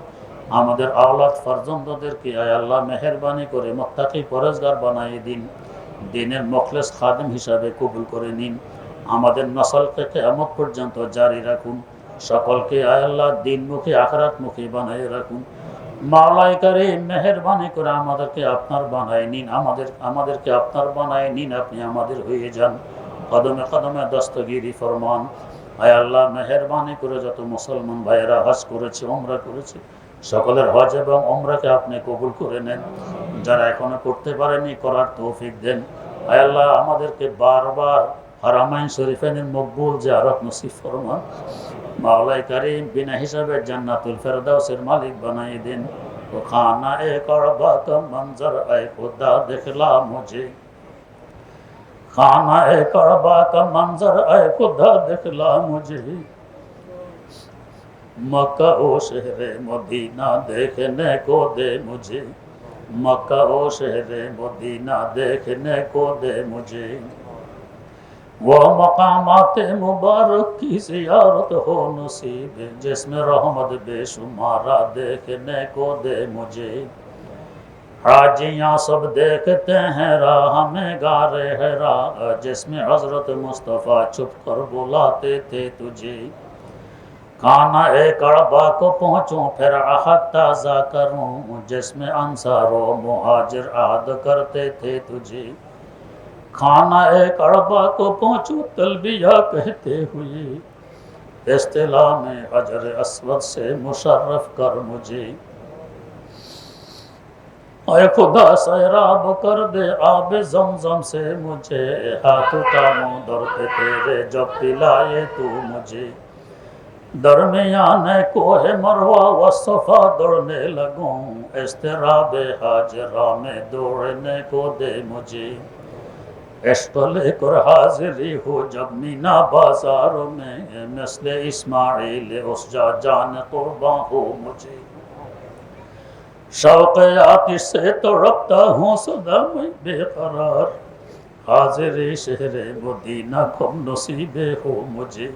আমাদের আওলাদ ফরজন্দদেরকে আয় আল্লাহ মেহেরবানি করে মুত্তাকি পরেজগার বানিয়ে দিন। দ্বীনের মুখলেস খাদেম হিসাবে কবুল করে নিন। আমাদের নসলকে কিয়ামত পর্যন্ত জারি রাখুন। সকলকে আয় আল্লাহ দ্বীনমুখী আখিরাতমুখী বানিয়ে রাখুন। মাওলানা কারীম, মেহেরবানি করে আমাদেরকে আপনার বানায় নিন। আমাদেরকে আপনার বানায় নিন। আপনি আমাদের হয়ে যান। কদমে কদমে দস্তগিরি ফরমান। আয় আল্লাহ, মেহেরবানি করে যত মুসলমান ভাইয়েরা হজ করেছে, উমরা করেছে, সকলের হজ এবং উমরাকে আপনি কবুল করে নেন। যারা এখনো করতে পারেনি, করার তৌফিক দেন। আয় আল্লাহ, আমাদেরকে বারবার হারামাইন শরীফাইনের মকবুল জিয়ারত নসিব ফরমান। মাওলানা কারীম, বিনা হিসাবে জান্নাতুল ফেরদাউসের মালিক বানিয়ে দেন। তো খানা এ কাবা কা मंजर ऐ खुदा दिखला मुझे, खाना ए काबा का मंजर ऐ खुदा दिखला मुझे, मक्का ओ शहरे मदीना देखने को दे मुझे, मक्का ओ शहरे मदीना देखने को दे मुझे, वो मकामात मुबारक की ज़ियारत हो नसीब जिसमें रहमत बेशुमारा देखने को दे मुझे। हाजियाँ सब देखते हैं राह में गारे है राह जिसमें हजरत मुस्तफ़ा छुप कर बुलाते थे तुझे। खाना ए कअबा को पहुँचूं फिर अहद ताज़ा करूँ जिसमें अंसारो मुहाजिर आहद करते थे तुझे। खाना ए कअबा को पहुँचूं तलबिया कहते हुए इस्तिला में हजर अस्वद से मुशर्रफ कर मुझे। ऐ खुदा सैराब कर दे आब ज़मज़म से मुझे, हाथ उठाऊं दर पे तेरे जब पिलाए तू मुझे। दरमियाने कोहे मरवा व सफ़ा दौड़ने लगूं इस्तिराबे हाजरा में दौड़ने को दे मुझे। इश्क लेकर हाजिरी हो जब मीना बाजारों में मिस्ले इस्माइल उस जान कुर्बान हो मुझे। शौक़ आतिश से तड़पता हूँ सदा मैं बेकरार, हाजिरी शहरे मदीना कब नसीबे हो मुझे।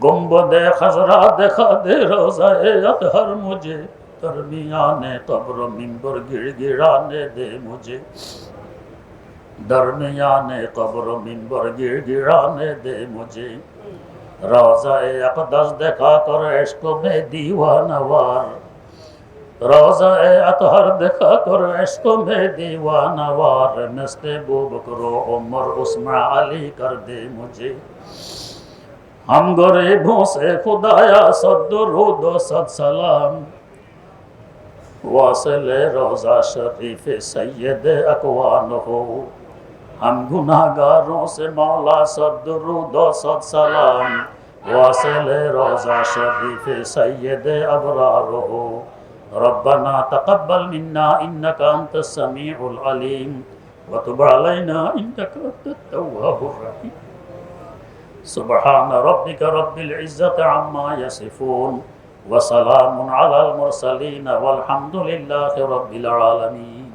गुंबदे खजरा दिखा दे रोज़ाए अतहर मुझे, दरमियाने कब्र मिंबर गिड़गिड़ाने दे मुझे, दरमियाने कब्र मिंबर गिड़गिड़ाने दे मुझे। रोज़ाए अक़दस दिखा कर इश्क में दीवानवार, रोज़ाए अतहर दिखा कर इश्क में दीवानवार मिस्ले अबू बकर उमर उस्मान अली कर दे मुझे। हम गरीबों से खुदाया सद दुरूद व सद सलाम वासिले रोज़ा शरीफ सैयद अकवान हो। हम गुनाहगारों से मौला सद दुरूद व सद सलाम वासिले रोज़ा शरीफ सैयद अबरार हो। रब्बना तक़ब्बल मिन्ना इन्नका अंतस समीउल अलीम व तुब अलैना इन्नका अंतत तव्वाबुर रहीम। सुब्हान रब्बिका रब्बिल इज़्ज़ति अम्मा यसिफून व सलामुन अलल मुरसलीन वल्हम्दुलिल्लाहि रब्बिल आलमीन।